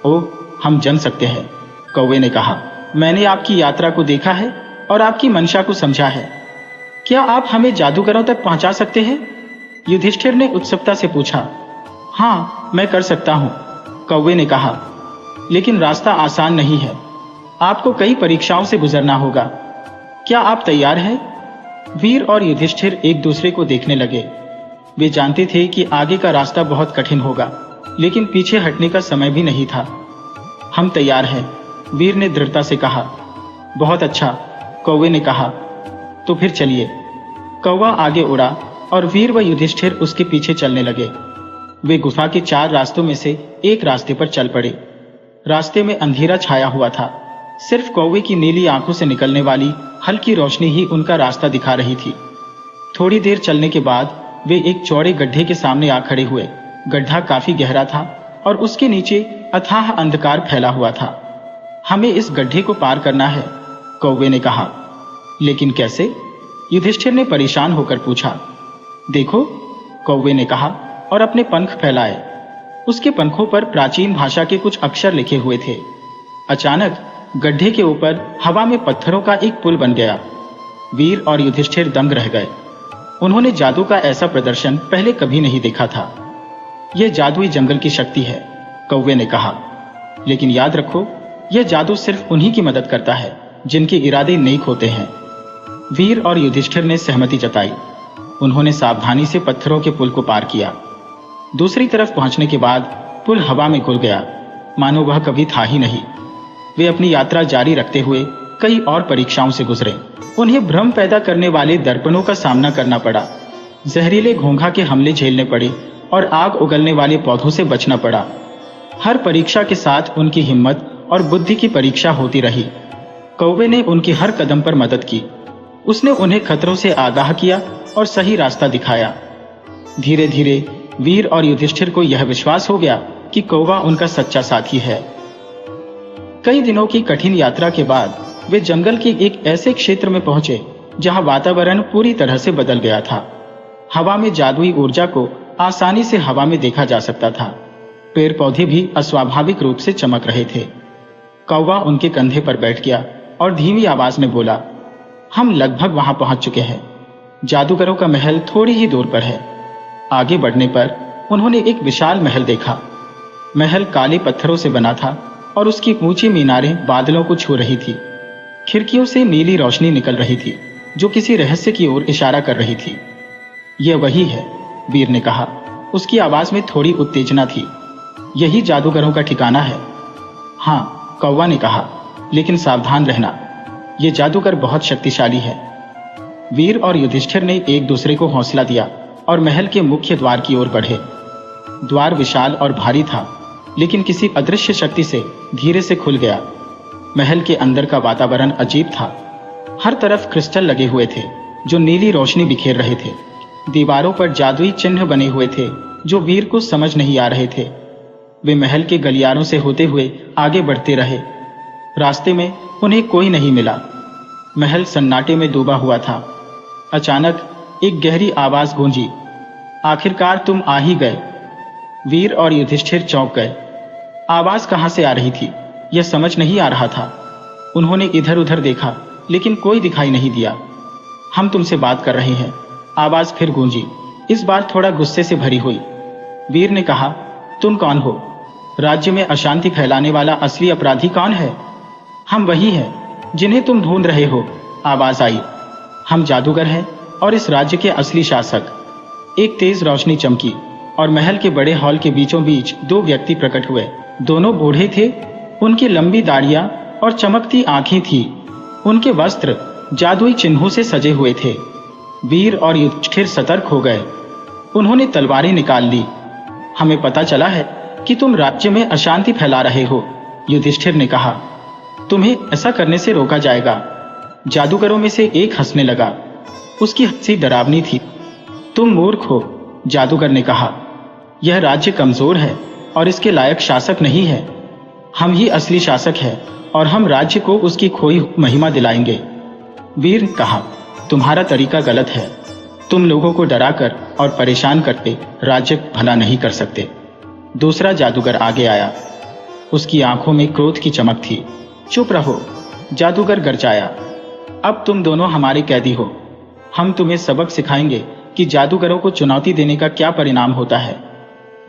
ओह, हम जान सकते हैं, कौवे ने कहा। मैंने आपकी यात्रा को देखा है और आपकी मंशा को समझा है। क्या आप हमें जादूगरों तक पहुंचा सकते हैं? युधिष्ठिर ने उत्सुकता से पूछा। हाँ, मैं कर सकता हूं, कौवे ने कहा। लेकिन रास्ता आसान नहीं है। आपको कई परीक्षाओं से गुजरना होगा। क्या आप तैयार हैं? वीर और युधिष्ठिर एक दूसरे को देखने लगे। वे जानते थे कि आगे का रास्ता बहुत कठिन होगा, लेकिन पीछे हटने का समय भी नहीं था। हम तैयार हैं, वीर ने दृढ़ता से कहा। बहुत अच्छा, कौवे ने कहा। तो फिर चलिए। कौवा आगे उड़ा और वीर व युधिष्ठिर उसके पीछे चलने लगे। वे गुफा के 4 रास्तों में से एक रास्ते पर चल पड़े। रास्ते में अंधेरा छाया हुआ था। सिर्फ कौवे की नीली आंखों से निकलने वाली हल्की रोशनी ही उनका रास्ता दिखा रही थी। थोड़ी देर चलने के बाद वे एक चौड़े गड्ढे के सामने आ खड़े हुए। गड्ढा काफी गहरा था और उसके नीचे अथाह अंधकार फैला हुआ था। हमें इस गड्ढे को पार करना है, कौवे ने कहा। लेकिन कैसे? युधिष्ठिर ने परेशान होकर पूछा। देखो, कौवे ने कहा और अपने पंख फैलाए। उसके पंखों पर प्राचीन भाषा के कुछ अक्षर लिखे हुए थे। अचानक गड्ढे के ऊपर हवा में पत्थरों का एक पुल बन गया। वीर और युधिष्ठिर दंग रह गए। उन्होंने जादू का ऐसा प्रदर्शन पहले कभी नहीं देखा था। यह जादुई जंगल की शक्ति है, कौवे ने कहा। लेकिन याद रखो, यह जादू सिर्फ उन्हीं की मदद करता है जिनके इरादे नेक होते हैं। वीर और युधिष्ठिर ने सहमति जताई। उन्होंने सावधानी से पत्थरों के पुल को पार किया। दूसरी तरफ पहुंचने के बाद पुल हवा में घुल गया, मानो वह कभी था ही नहीं। वे अपनी यात्रा जारी रखते हुए कई और परीक्षाओं से गुजरे। उन्हें भ्रम पैदा करने वाले दर्पणों का सामना करना पड़ा, जहरीले घोंघा के हमले झेलने पड़े और आग उगलने वाले पौधों से बचना पड़ा। हर परीक्षा के साथ उनकी हिम्मत और बुद्धि की परीक्षा होती रही। कौवे ने उनकी हर कदम पर मदद की। उसने उन्हें खतरों से आगाह किया और सही रास्ता दिखाया। धीरे धीरे वीर और युधिष्ठिर को यह विश्वास हो गया कि कौवा उनका सच्चा साथी है। कई दिनों की कठिन यात्रा के बाद वे जंगल के एक ऐसे क्षेत्र में पहुंचे जहां वातावरण पूरी तरह से बदल गया था। हवा में जादुई ऊर्जा को आसानी से हवा में देखा जा सकता था। पेड़ पौधे भी अस्वाभाविक रूप से चमक रहे थे। कौवा उनके कंधे पर बैठ गया और धीमी आवाज में बोला, हम लगभग वहां पहुंच चुके हैं। जादूगरों का महल थोड़ी ही दूर पर है। आगे बढ़ने पर उन्होंने एक विशाल महल देखा। महल काले पत्थरों से बना था और उसकी ऊंची मीनारें बादलों को छू रही थी। खिड़कियों से नीली रोशनी निकल रही थी जो किसी रहस्य की ओर इशारा कर रही थी। यह वही है, वीर ने कहा। उसकी आवाज में थोड़ी उत्तेजना थी। यही जादूगरों का ठिकाना है। हाँ, कौवा ने कहा, लेकिन सावधान रहना, यह जादूगर बहुत शक्तिशाली है। वीर और युधिष्ठिर ने एक दूसरे को हौसला दिया और महल के मुख्य द्वार की ओर बढ़े। द्वार विशाल और भारी था, लेकिन किसी अदृश्य शक्ति से धीरे से खुल गया। महल के अंदर का वातावरण अजीब था। हर तरफ क्रिस्टल लगे हुए थे जो नीली रोशनी बिखेर रहे थे। दीवारों पर जादुई चिन्ह बने हुए थे जो वीर को समझ नहीं आ रहे थे। वे महल के गलियारों से होते हुए आगे बढ़ते रहे। रास्ते में उन्हें कोई नहीं मिला। महल सन्नाटे में डूबा हुआ था। अचानक एक गहरी आवाज गूंजी, आखिरकार तुम आ ही गए। वीर और युधिष्ठिर चौंक गए। आवाज कहां से आ रही थी यह समझ नहीं आ रहा था। उन्होंने इधर उधर देखा लेकिन कोई दिखाई नहीं दिया। हम तुमसे बात कर रहे हैं, आवाज फिर गूंजी, इस बार थोड़ा गुस्से से भरी हुई। वीर ने कहा, तुम कौन हो? राज्य में अशांति फैलाने वाला असली अपराधी कौन है? हम वही हैं जिन्हें तुम ढूंढ रहे हो, आवाज आई। हम जादूगर हैं और इस राज्य के असली शासक। एक तेज रोशनी चमकी और महल के बड़े हॉल के बीचों बीच दो व्यक्ति प्रकट हुए। दोनों बूढ़े थे। उनकी लंबी दाढ़ियां और चमकती आंखें थी। उनके वस्त्र जादुई चिन्हों से सजे हुए थे। वीर और युधिष्ठिर सतर्क हो गए। उन्होंने तलवारें निकाल ली। हमें पता चला है कि तुम राज्य में अशांति फैला रहे हो, युधिष्ठिर ने कहा। तुम्हें ऐसा करने से रोका जाएगा। जादूगरों में से एक हंसने लगा। उसकी हंसी डरावनी थी। तुम मूर्ख हो, जादूगर ने कहा। यह राज्य कमजोर है और इसके लायक शासक नहीं है। हम ही असली शासक हैं और हम राज्य को उसकी खोई महिमा दिलाएंगे। वीर ने कहा, तुम्हारा तरीका गलत है। तुम लोगों को डराकर और परेशान करके राज्य भला नहीं कर सकते। दूसरा जादूगर आगे आया। उसकी आंखों में क्रोध की चमक थी। चुप रहो, जादूगर गरजाया। अब तुम दोनों हमारे कैदी हो। हम तुम्हें सबक सिखाएंगे कि जादूगरों को चुनौती देने का क्या परिणाम होता है।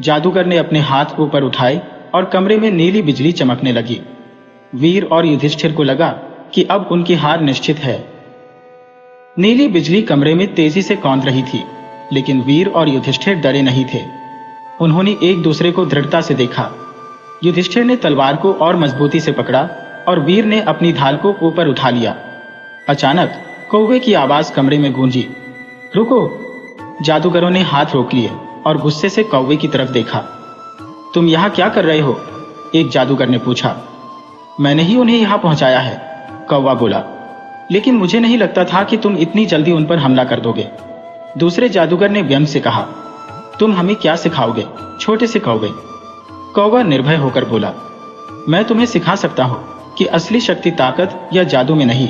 जादूगर ने अपने हाथ ऊपर उठाए और कमरे में नीली बिजली चमकने लगी। वीर और युधिष्ठिर को लगा कि अब उनकी हार निश्चित है। नीली बिजली कमरे में तेजी से कौंध रही थी, लेकिन वीर और युधिष्ठिर डरे नहीं थे। उन्होंने एक दूसरे को दृढ़ता से देखा। युधिष्ठिर ने तलवार को और मजबूती से पकड़ा और वीर ने अपनी ढाल को ऊपर उठा लिया। अचानक कौवे की आवाज कमरे में गूंजी। रुको! जादूगरों ने हाथ रोक लिए और गुस्से से कौवे की तरफ देखा। तुम यहां क्या कर रहे हो? एक जादूगर ने पूछा। मैंने ही उन्हें यहां पहुंचाया है, कौवा बोला। लेकिन मुझे नहीं लगता था कि तुम इतनी जल्दी उन पर हमला कर दोगे। दूसरे जादूगर ने व्यंग से कहा, तुम हमें क्या सिखाओगे, छोटे से कौवे? कौवा निर्भय होकर बोला, मैं तुम्हें सिखा सकता हूं कि असली शक्ति ताकत या जादू में नहीं,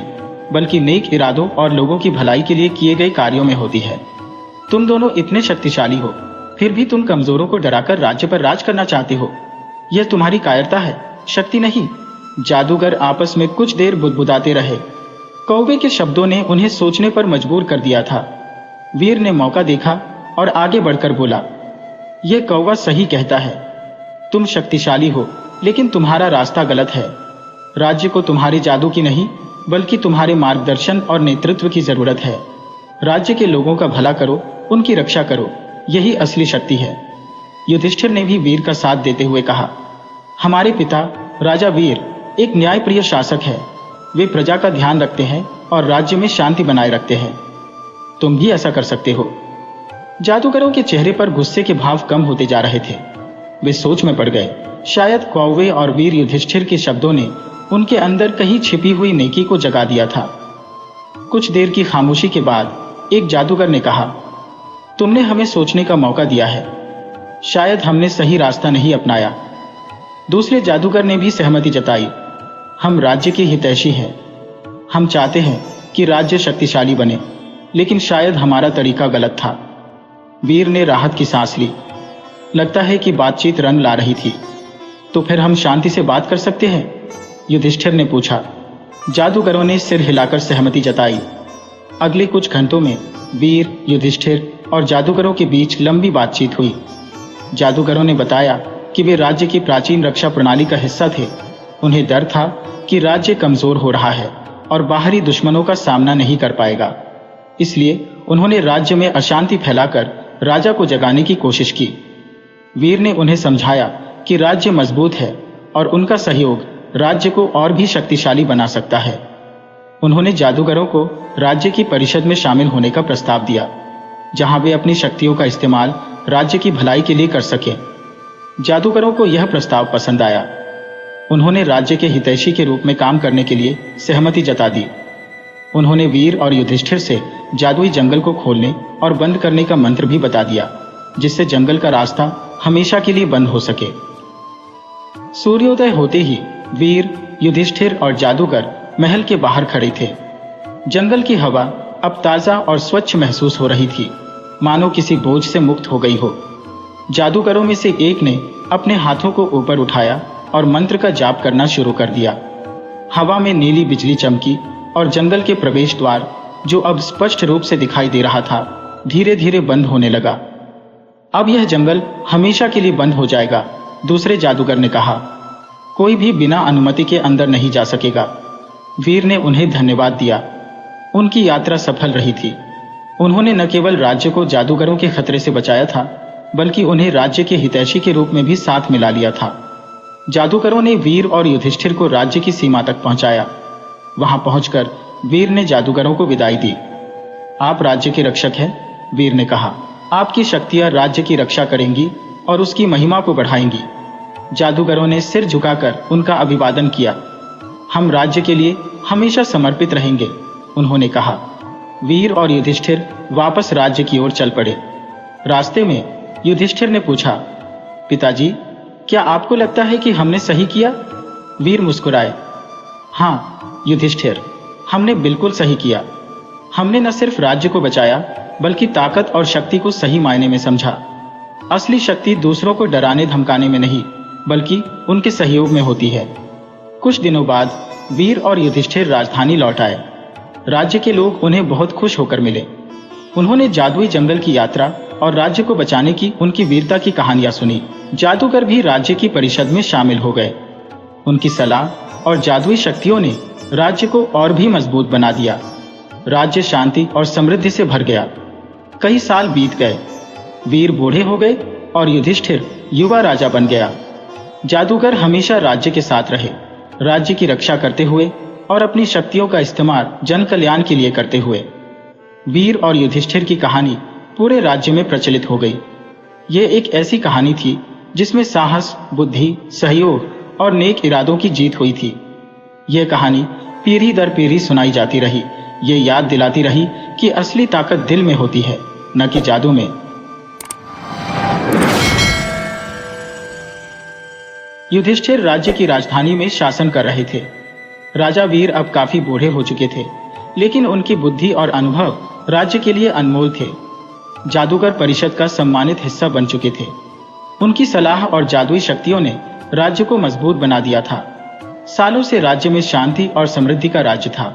बल्कि नेक इरादों और लोगों की भलाई के लिए किए गए कार्यों में होती है। तुम दोनों इतने शक्तिशाली हो, फिर भी तुम कमजोरों को डराकर राज्य पर राज करना चाहते हो। यह तुम्हारी कायरता है, शक्ति नहीं। जादूगर आपस में कुछ देर बुदबुदाते रहे। कौवे के शब्दों ने उन्हें सोचने पर मजबूर कर दिया था। वीर ने मौका देखा और आगे बढ़कर बोला, यह कौवा सही कहता है। तुम शक्तिशाली हो, लेकिन तुम्हारा रास्ता गलत है। राज्य को तुम्हारे जादू की नहीं, बल्कि तुम्हारे मार्गदर्शन और नेतृत्व की जरूरत है। राज्य के लोगों का भला करो, उनकी रक्षा करो, यही असली शक्ति है। युधिष्ठिर ने भी वीर का साथ देते हुए कहा, हमारे पिता राजा वीर एक न्यायप्रिय शासक है। वे प्रजा का ध्यान रखते हैं और राज्य में शांति बनाए रखते हैं। तुम भी ऐसा कर सकते हो। जादूगरों के चेहरे पर गुस्से के भाव कम होते जा रहे थे। वे सोच में पड़ गए। शायद कौवे और वीर युधिष्ठिर के शब्दों ने उनके अंदर कहीं छिपी हुई नेकी को जगा दिया था। कुछ देर की खामोशी के बाद एक जादूगर ने कहा, तुमने हमें सोचने का मौका दिया है। शायद हमने सही रास्ता नहीं अपनाया। दूसरे जादूगर ने भी सहमति जताई। हम राज्य के हितैषी हैं। हम चाहते हैं कि राज्य शक्तिशाली बने, लेकिन शायद हमारा तरीका गलत था। वीर ने राहत की सांस ली। लगता है कि बातचीत रंग ला रही थी। तो फिर हम शांति से बात कर सकते हैं? युधिष्ठिर ने पूछा। जादूगरों ने सिर हिलाकर सहमति जताई। अगले कुछ घंटों में वीर, युधिष्ठिर और जादूगरों के बीच लंबी बातचीत हुई। जादूगरों ने बताया कि वे राज्य की प्राचीन रक्षा प्रणाली का हिस्सा थे। उन्हें डर था कि राज्य कमजोर हो रहा है और बाहरी दुश्मनों का सामना नहीं कर पाएगा। इसलिए उन्होंने राज्य में अशांति फैलाकर राजा को जगाने की कोशिश की। वीर ने उन्हें समझाया कि राज्य मजबूत है और उनका सहयोग राज्य को और भी शक्तिशाली बना सकता है। उन्होंने जादूगरों को राज्य की परिषद में शामिल होने का प्रस्ताव दिया, जहां वे अपनी शक्तियों का इस्तेमाल राज्य की भलाई के लिए कर सकें। जादूगरों को यह प्रस्ताव पसंद आया। उन्होंने राज्य के हितैषी के रूप में काम करने के लिए सहमति जता दी। उन्होंने वीर और युधिष्ठिर से जादुई जंगल को खोलने और बंद करने का मंत्र भी बता दिया, जिससे जंगल का रास्ता हमेशा के लिए बंद हो सके। सूर्योदय होते ही वीर, युधिष्ठिर और जादूगर महल के बाहर खड़े थे। जंगल की हवा अब ताजा और स्वच्छ महसूस हो रही थी, मानो किसी बोझ से मुक्त हो गई हो। जादूगरों में से एक ने अपने हाथों को ऊपर उठाया और मंत्र का जाप करना शुरू कर दिया। हवा में नीली बिजली चमकी और जंगल के प्रवेश द्वार, जो अब स्पष्ट रूप से दिखाई दे रहा था, धीरे धीरे बंद होने लगा। अब यह जंगल हमेशा के लिए बंद हो जाएगा, दूसरे जादूगर ने कहा। कोई भी बिना अनुमति के अंदर नहीं जा सकेगा। वीर ने उन्हें धन्यवाद दिया। उनकी यात्रा सफल रही थी। उन्होंने न केवल राज्य को जादूगरों के खतरे से बचाया था, बल्कि उन्हें राज्य के हितैषी के रूप में भी साथ मिला लिया था। जादूगरों ने वीर और युधिष्ठिर को राज्य की सीमा तक पहुंचाया। वहां पहुंचकर वीर ने जादूगरों को विदाई दी। आप राज्य के रक्षक हैं, वीर ने कहा। आपकी शक्तियां राज्य की रक्षा करेंगी और उसकी महिमा को बढ़ाएंगी। जादूगरों ने सिर झुकाकर उनका अभिवादन किया। हम राज्य के लिए हमेशा समर्पित रहेंगे, उन्होंने कहा। वीर और युधिष्ठिर वापस राज्य की ओर चल पड़े। रास्ते में युधिष्ठिर ने पूछा, पिताजी, क्या आपको लगता है कि हमने सही किया? वीर मुस्कुराए। हाँ युधिष्ठिर, हमने बिल्कुल सही किया। हमने न सिर्फ राज्य को बचाया, बल्कि ताकत और शक्ति को सही मायने में समझा। असली शक्ति दूसरों को डराने धमकाने में नहीं, बल्कि उनके सहयोग में होती है। कुछ दिनों बाद वीर और युधिष्ठिर राजधानी लौट आए। राज्य के लोग उन्हें बहुत खुश होकर मिले। उन्होंने जादुई जंगल की यात्रा और राज्य को बचाने की उनकी वीरता की कहानियां सुनी। जादूगर भी राज्य की परिषद में शामिल हो गए। उनकी सलाह और जादुई शक्तियों ने राज्य को और भी मजबूत बना दिया। राज्य शांति और समृद्धि से भर गया। कई साल बीत गए। वीर बूढ़े हो गए और युधिष्ठिर युवा राजा बन गया। जादूगर हमेशा राज्य के साथ रहे, राज्य की रक्षा करते हुए और अपनी शक्तियों का इस्तेमाल जन कल्याण के लिए करते हुए। वीर और युधिष्ठिर की कहानी पूरे राज्य में प्रचलित हो गई। ये एक ऐसी कहानी थी जिसमें साहस, बुद्धि, सहयोग और नेक इरादों की जीत हुई थी। यह कहानी पीढ़ी दर पीढ़ी सुनाई जाती रही। ये याद दिलाती रही कि असली ताकत दिल में होती है, न कि जादू में। युधिष्ठिर राज्य की राजधानी में शासन कर रहे थे। राजा वीर अब काफी बूढ़े हो चुके थे, लेकिन उनकी बुद्धि और अनुभव राज्य के लिए अनमोल थे। जादूगर परिषद का सम्मानित हिस्सा बन चुके थे। उनकी सलाह और जादुई शक्तियों ने राज्य को मजबूत बना दिया था। सालों से राज्य में शांति और समृद्धि का राज्य था।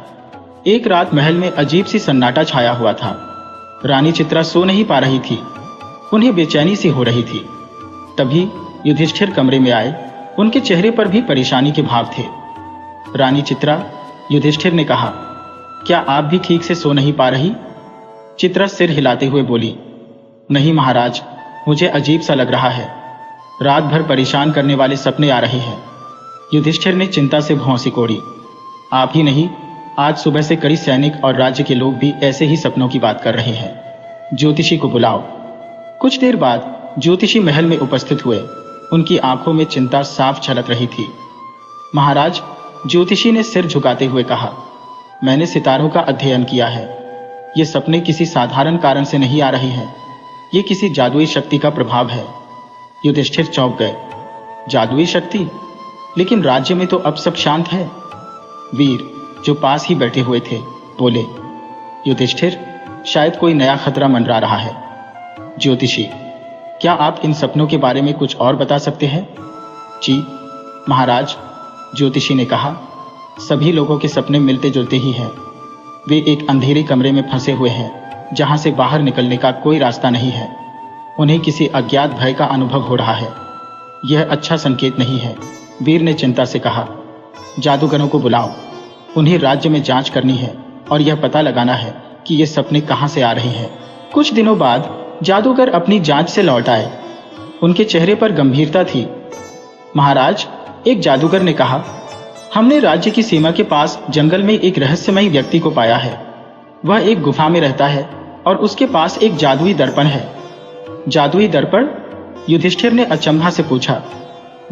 एक रात महल में अजीब सी सन्नाटा छाया हुआ था। रानी चित्रा सो नहीं पा रही थी। उन्हें बेचैनी सी हो रही थी। तभी युधिष्ठिर कमरे में आए। उनके चेहरे पर भी परेशानी के भाव थे। रानी चित्रा, युधिष्ठिर ने कहा, क्या आप भी ठीक से सो नहीं पा रही? चित्रा सिर हिलाते हुए बोली, नहीं महाराज, मुझे अजीब सा लग रहा है। रात भर परेशान करने वाले सपने आ रहे हैं। युधिष्ठिर ने चिंता से भौं सिकोड़ी। आप ही नहीं, आज सुबह से कई सैनिक और राज्य के लोग भी ऐसे ही सपनों की बात कर रहे हैं। ज्योतिषी को बुलाओ। कुछ देर बाद ज्योतिषी महल में उपस्थित हुए। उनकी आंखों में चिंता साफ झलक रही थी। महाराज, ज्योतिषी ने सिर झुकाते हुए कहा, मैंने सितारों का अध्ययन किया है। ये सपने किसी साधारण कारण से नहीं आ रहे हैं। ये किसी जादुई शक्ति का प्रभाव है। युधिष्ठिर चौंक गए। जादुई शक्ति? लेकिन राज्य में तो अब सब शांत है। वीर, जो पास ही बैठे हुए थे, बोले, युधिष्ठिर, शायद कोई नया खतरा मंडरा रहा है। ज्योतिषी, क्या आप इन सपनों के बारे में कुछ और बता सकते हैं? जी महाराज, ज्योतिषी ने कहा, सभी लोगों के सपने मिलते जुलते ही हैं। वे एक अंधेरे कमरे में फंसे हुए हैं, जहां से बाहर निकलने का कोई रास्ता नहीं है। उन्हें किसी अज्ञात भय का अनुभव हो रहा है। यह अच्छा संकेत नहीं है। वीर ने चिंता से कहा, जादूगरों को बुलाओ। उन्हें राज्य में जांच करनी है और यह पता लगाना है कि ये सपने कहां से आ रहे हैं। कुछ दिनों बाद जादूगर अपनी जांच से लौट आए। उनके चेहरे पर गंभीरता थी। महाराज, एक जादूगर ने कहा, हमने राज्य की सीमा के पास जंगल में एक रहस्यमयी व्यक्ति को पाया है। वह एक गुफा में रहता है और उसके पास एक जादुई दर्पण है। जादुई दर्पण? युधिष्ठिर ने अचंभा से पूछा।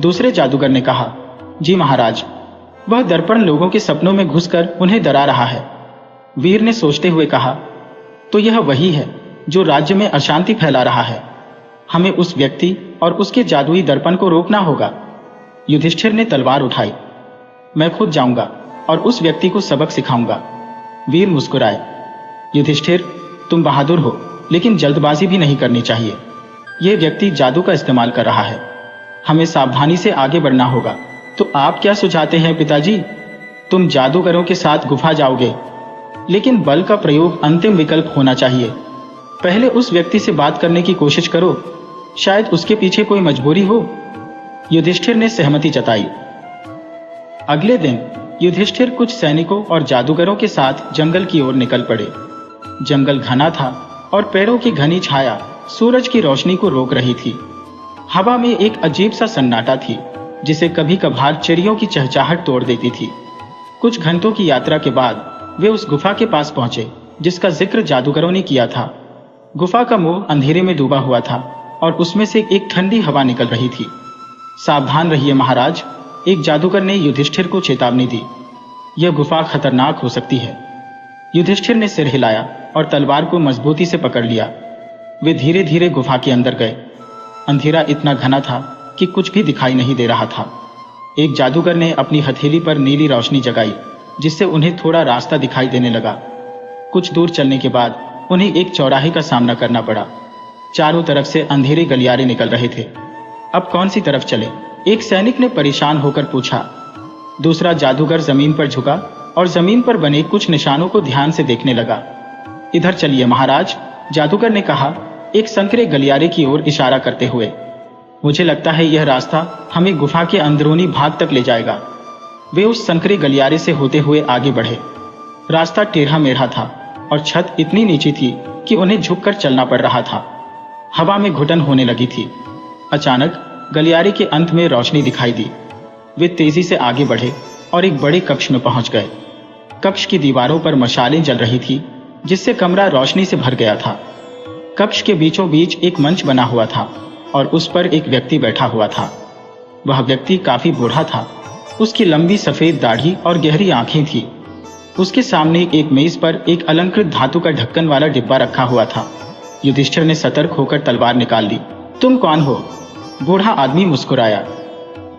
दूसरे जादूगर ने कहा, जी महाराज, वह दर्पण लोगों के सपनों में घुसकर उन्हें डरा रहा है। वीर ने सोचते हुए कहा, तो यह वही है जो राज्य में अशांति फैला रहा है। हमें उस व्यक्ति और उसके जादुई दर्पण को रोकना होगा। युधिष्ठिर ने तलवार उठाई। मैं खुद जाऊंगा और उस व्यक्ति को सबक सिखाऊंगा। वीर मुस्कुराए। युधिष्ठिर, तुम बहादुर हो, लेकिन जल्दबाजी भी नहीं करनी चाहिए। यह व्यक्ति जादू का इस्तेमाल कर रहा है। हमें सावधानी से आगे बढ़ना होगा। तो आप क्या सुझाते हैं पिताजी? तुम जादूगरों के साथ गुफा जाओगे, लेकिन बल का प्रयोग अंतिम विकल्प होना चाहिए। पहले उस व्यक्ति से बात करने की कोशिश करो, शायद उसके पीछे कोई मजबूरी हो। युधिष्ठिर ने सहमति जताई। अगले दिन युधिष्ठिर कुछ सैनिकों और जादूगरों के साथ जंगल की ओर निकल पड़े। जंगल घना था और पेड़ों की घनी छाया सूरज की रोशनी को रोक रही थी। हवा में एक अजीब सा सन्नाटा थी, जिसे कभी कभार चिड़ियों की चहचहाट तोड़ देती थी। कुछ घंटों की यात्रा के बाद वे उस गुफा के पास पहुंचे जिसका जिक्र जादूगरों ने किया था। गुफा का मुंह अंधेरे में डूबा हुआ था और उसमें से एक ठंडी हवा निकल रही थी। सावधान रहिए महाराज, एक जादूगर ने युधिष्ठिर को चेतावनी दी। यह गुफा खतरनाक हो सकती है। युधिष्ठिर ने सिर हिलाया और तलवार को मजबूती से पकड़ लिया। वे धीरे धीरे गुफा के अंदर गए। अंधेरा इतना घना था कि कुछ भी दिखाई नहीं दे रहा था। एक जादूगर ने अपनी हथेली पर नीली रोशनी जगाई, जिससे उन्हें थोड़ा रास्ता दिखाई देने लगा। कुछ दूर चलने के बाद उन्हें एक चौराहे का सामना करना पड़ा। चारों तरफ से अंधेरे गलियारे निकल रहे थे। अब कौन सी तरफ चले? एक सैनिक ने परेशान होकर पूछा। दूसरा जादूगर जमीन पर झुका और जमीन पर बने कुछ निशानों को ध्यान से देखने लगा। इधर चलिए महाराज, जादूगर ने कहा, एक संकरे गलियारे की ओर इशारा करते हुए। मुझे लगता है यह रास्ता हमें गुफा के अंदरूनी भाग तक ले जाएगा। वे उस संकरे गलियारे से होते हुए आगे बढ़े। रास्ता टेढ़ा मेढ़ा था और छत इतनी नीची थी कि उन्हें झुककर चलना पड़ रहा था। हवा में घुटन होने लगी थी। अचानक गलियारे के अंत में रोशनी दिखाई दी। वे तेजी से आगे बढ़े और एक बड़े कक्ष में पहुंच गए। कक्ष की दीवारों पर मशालें जल रही थी, जिससे कमरा रोशनी से भर गया था। कक्ष के बीचों बीच एक मंच बना हुआ था और उस पर एक व्यक्ति बैठा हुआ था। वह व्यक्ति काफी बूढ़ा था। उसकी लंबी सफेद दाढ़ी और गहरी आंखें थी। उसके सामने एक मेज पर एक अलंकृत धातु का ढक्कन वाला डिब्बा रखा हुआ था। युधिष्ठिर ने सतर्क होकर तलवार निकाल ली। तुम कौन हो? बूढ़ा आदमी मुस्कुराया।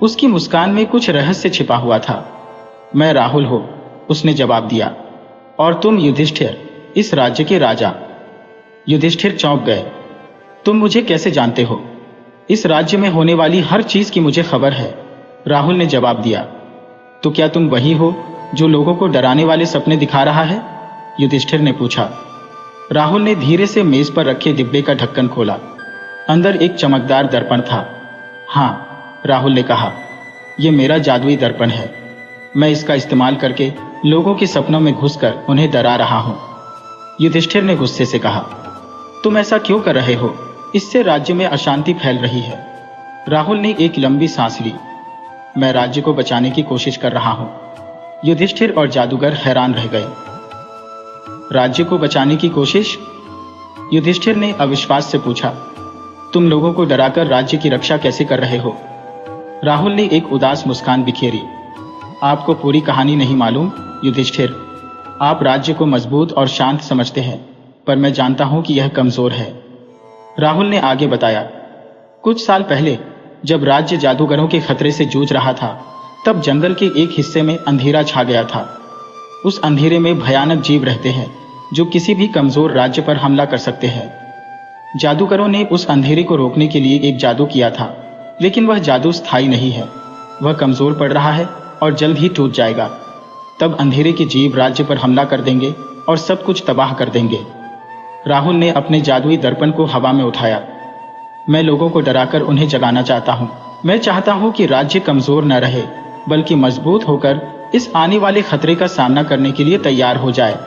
उसकी मुस्कान में कुछ रहस्य छिपा हुआ था। मैं राहुल हूं, उसने जवाब दिया। और तुम युधिष्ठिर, इस राज्य के राजा। युधिष्ठिर चौंक गए। तुम मुझे कैसे जानते हो? इस राज्य में होने वाली हर चीज की मुझे खबर है, राहुल ने जवाब दिया। तो क्या तुम वही हो जो लोगों को डराने वाले सपने दिखा रहा है? युधिष्ठिर ने पूछा। राहुल ने धीरे से मेज पर रखे डिब्बे का ढक्कन खोला। अंदर एक चमकदार दर्पण था। हाँ, राहुल ने कहा, यह मेरा जादुई दर्पण है। मैं इसका इस्तेमाल करके लोगों के सपनों में घुसकर उन्हें डरा रहा हूं। युधिष्ठिर ने गुस्से से कहा, तुम ऐसा क्यों कर रहे हो? इससे राज्य में अशांति फैल रही है। राहुल ने एक लंबी सांस ली। मैं राज्य को बचाने की कोशिश कर रहा हूं। युधिष्ठिर और जादूगर हैरान रह गए। राज्य को बचाने की कोशिश? युधिष्ठिर ने अविश्वास से पूछा। तुम लोगों को डराकर राज्य की रक्षा कैसे कर रहे हो? राहुल ने एक उदास मुस्कान बिखेरी। आपको पूरी कहानी नहीं मालूम युधिष्ठिर। आप राज्य को मजबूत और शांत समझते हैं, पर मैं जानता हूं कि यह कमजोर है। राहुल ने आगे बताया, कुछ साल पहले जब राज्य जादूगरों के खतरे से जूझ रहा था, तब जंगल के एक हिस्से में अंधेरा छा गया था। उस अंधेरे में भयानक जीव रहते हैं जो किसी भी कमजोर राज्य पर हमला कर सकते हैं। जादूगरों ने उस अंधेरे को रोकने के लिए एक जादू किया था, लेकिन वह जादू स्थायी नहीं है। वह कमजोर पड़ रहा है और जल्द ही टूट जाएगा। तब अंधेरे के जीव राज्य पर हमला कर देंगे और सब कुछ तबाह कर देंगे। राहुल ने अपने जादुई दर्पण को हवा में उठाया। मैं लोगों को डराकर उन्हें जगाना चाहता हूं। मैं चाहता हूं कि राज्य कमजोर न रहे, बल्कि मजबूत होकर इस आने वाले खतरे का सामना करने के लिए तैयार हो जाए।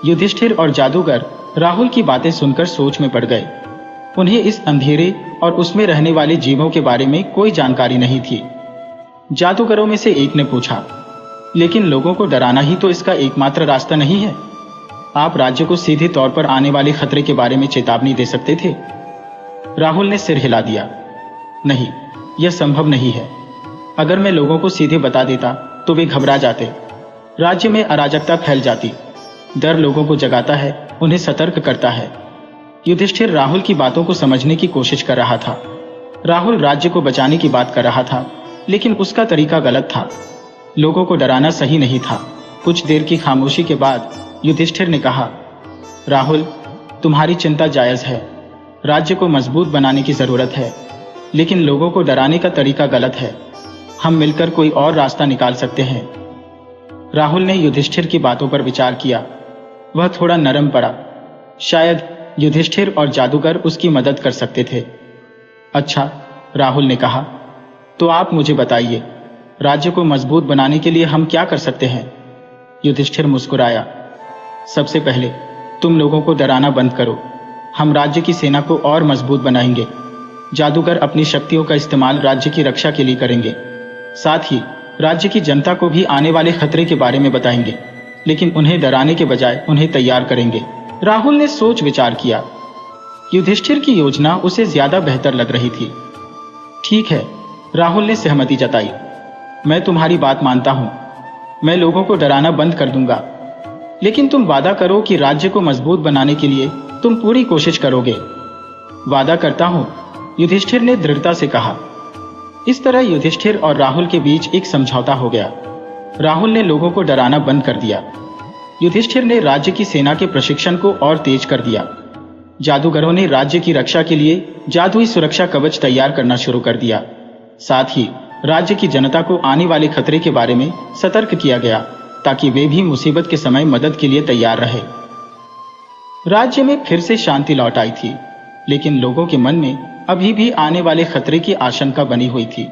युधिष्ठिर और जादूगर राहुल की बातें सुनकर सोच में पड़ गए। उन्हें इस अंधेरे और उसमें रहने वाले जीवों के बारे में कोई जानकारी नहीं थी। जादूगरों में से एक ने पूछा, लेकिन लोगों को डराना ही तो इसका एकमात्र रास्ता नहीं है। आप राज्य को सीधे तौर पर आने वाले खतरे के बारे में चेतावनी दे सकते थे। राहुल ने सिर हिला दिया। नहीं, यह संभव नहीं है। अगर मैं लोगों को सीधे बता देता तो वे घबरा जाते। राज्य में अराजकता फैल जाती। डर लोगों को जगाता है, उन्हें सतर्क करता है। युधिष्ठिर राहुल की बातों को समझने की कोशिश कर रहा था। राहुल राज्य को बचाने की बात कर रहा था, लेकिन उसका तरीका गलत था। लोगों को डराना सही नहीं था। कुछ देर की खामोशी के बाद युधिष्ठिर ने कहा, राहुल, तुम्हारी चिंता जायज है। राज्य को मजबूत बनाने की जरूरत है, लेकिन लोगों को डराने का तरीका गलत है। हम मिलकर कोई और रास्ता निकाल सकते हैं। राहुल ने युधिष्ठिर की बातों पर विचार किया। वह थोड़ा नरम पड़ा। शायद युधिष्ठिर और जादूगर उसकी मदद कर सकते थे। अच्छा, राहुल ने कहा, तो आप मुझे बताइए, राज्य को मजबूत बनाने के लिए हम क्या कर सकते हैं? युधिष्ठिर मुस्कुराया। सबसे पहले तुम लोगों को डराना बंद करो। हम राज्य की सेना को और मजबूत बनाएंगे। जादूगर अपनी शक्तियों का इस्तेमाल राज्य की रक्षा के लिए करेंगे। साथ ही राज्य की जनता को भी आने वाले खतरे के बारे में बताएंगे, लेकिन उन्हें डराने के बजाय उन्हें तैयार करेंगे। राहुल ने सोच विचार किया। युधिष्ठिर की योजना उसे ज्यादा बेहतर लग रही थी। ठीक है, राहुल ने सहमति जताई। मैं तुम्हारी बात मानता हूं। मैं लोगों को डराना बंद कर दूंगा, लेकिन तुम वादा करो कि राज्य को मजबूत बनाने के लिए तुम पूरी कोशिश करोगे। वादा करता हूं, युधिष्ठिर ने दृढ़ता से कहा। इस तरह युधिष्ठिर और राहुल के बीच एक समझौता हो गया। राहुल ने लोगों को डराना बंद कर दिया। युधिष्ठिर ने राज्य की सेना के प्रशिक्षण को और तेज कर दिया। जादूगरों ने राज्य की रक्षा के लिए जादुई सुरक्षा कवच तैयार करना शुरू कर दिया। साथ ही राज्य की जनता को आने वाले खतरे के बारे में सतर्क किया गया, ताकि वे भी मुसीबत के समय मदद के लिए तैयार रहे। राज्य में फिर से शांति लौट आई थी, लेकिन लोगों के मन में अभी भी आने वाले खतरे की आशंका बनी हुई थी।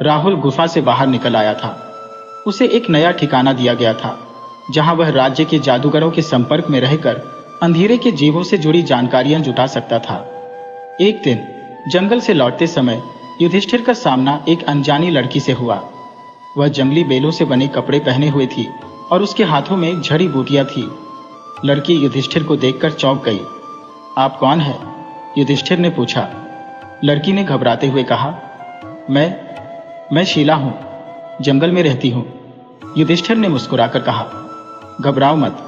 राहुल गुफा से बाहर निकल आया था। उसे एक नया ठिकाना दिया गया था, जहां वह राज्य के जादूगरों के संपर्क में रहकर अंधेरे के जीवों से जुड़ी जानकारियां जुटा सकता था। एक दिन जंगल से लौटते समय युधिष्ठिर का सामना एक अनजानी लड़की से हुआ। वह जंगली बेलों से बने कपड़े पहने हुए थी और उसके हाथों में जड़ी बूटियां थी। लड़की युधिष्ठिर को देखकर चौंक गई। आप कौन है? युधिष्ठिर ने पूछा। लड़की ने घबराते हुए कहा, मैं शीला हूं, जंगल में रहती हूं। युधिष्ठिर ने मुस्कुराकर कहा, घबराओ मत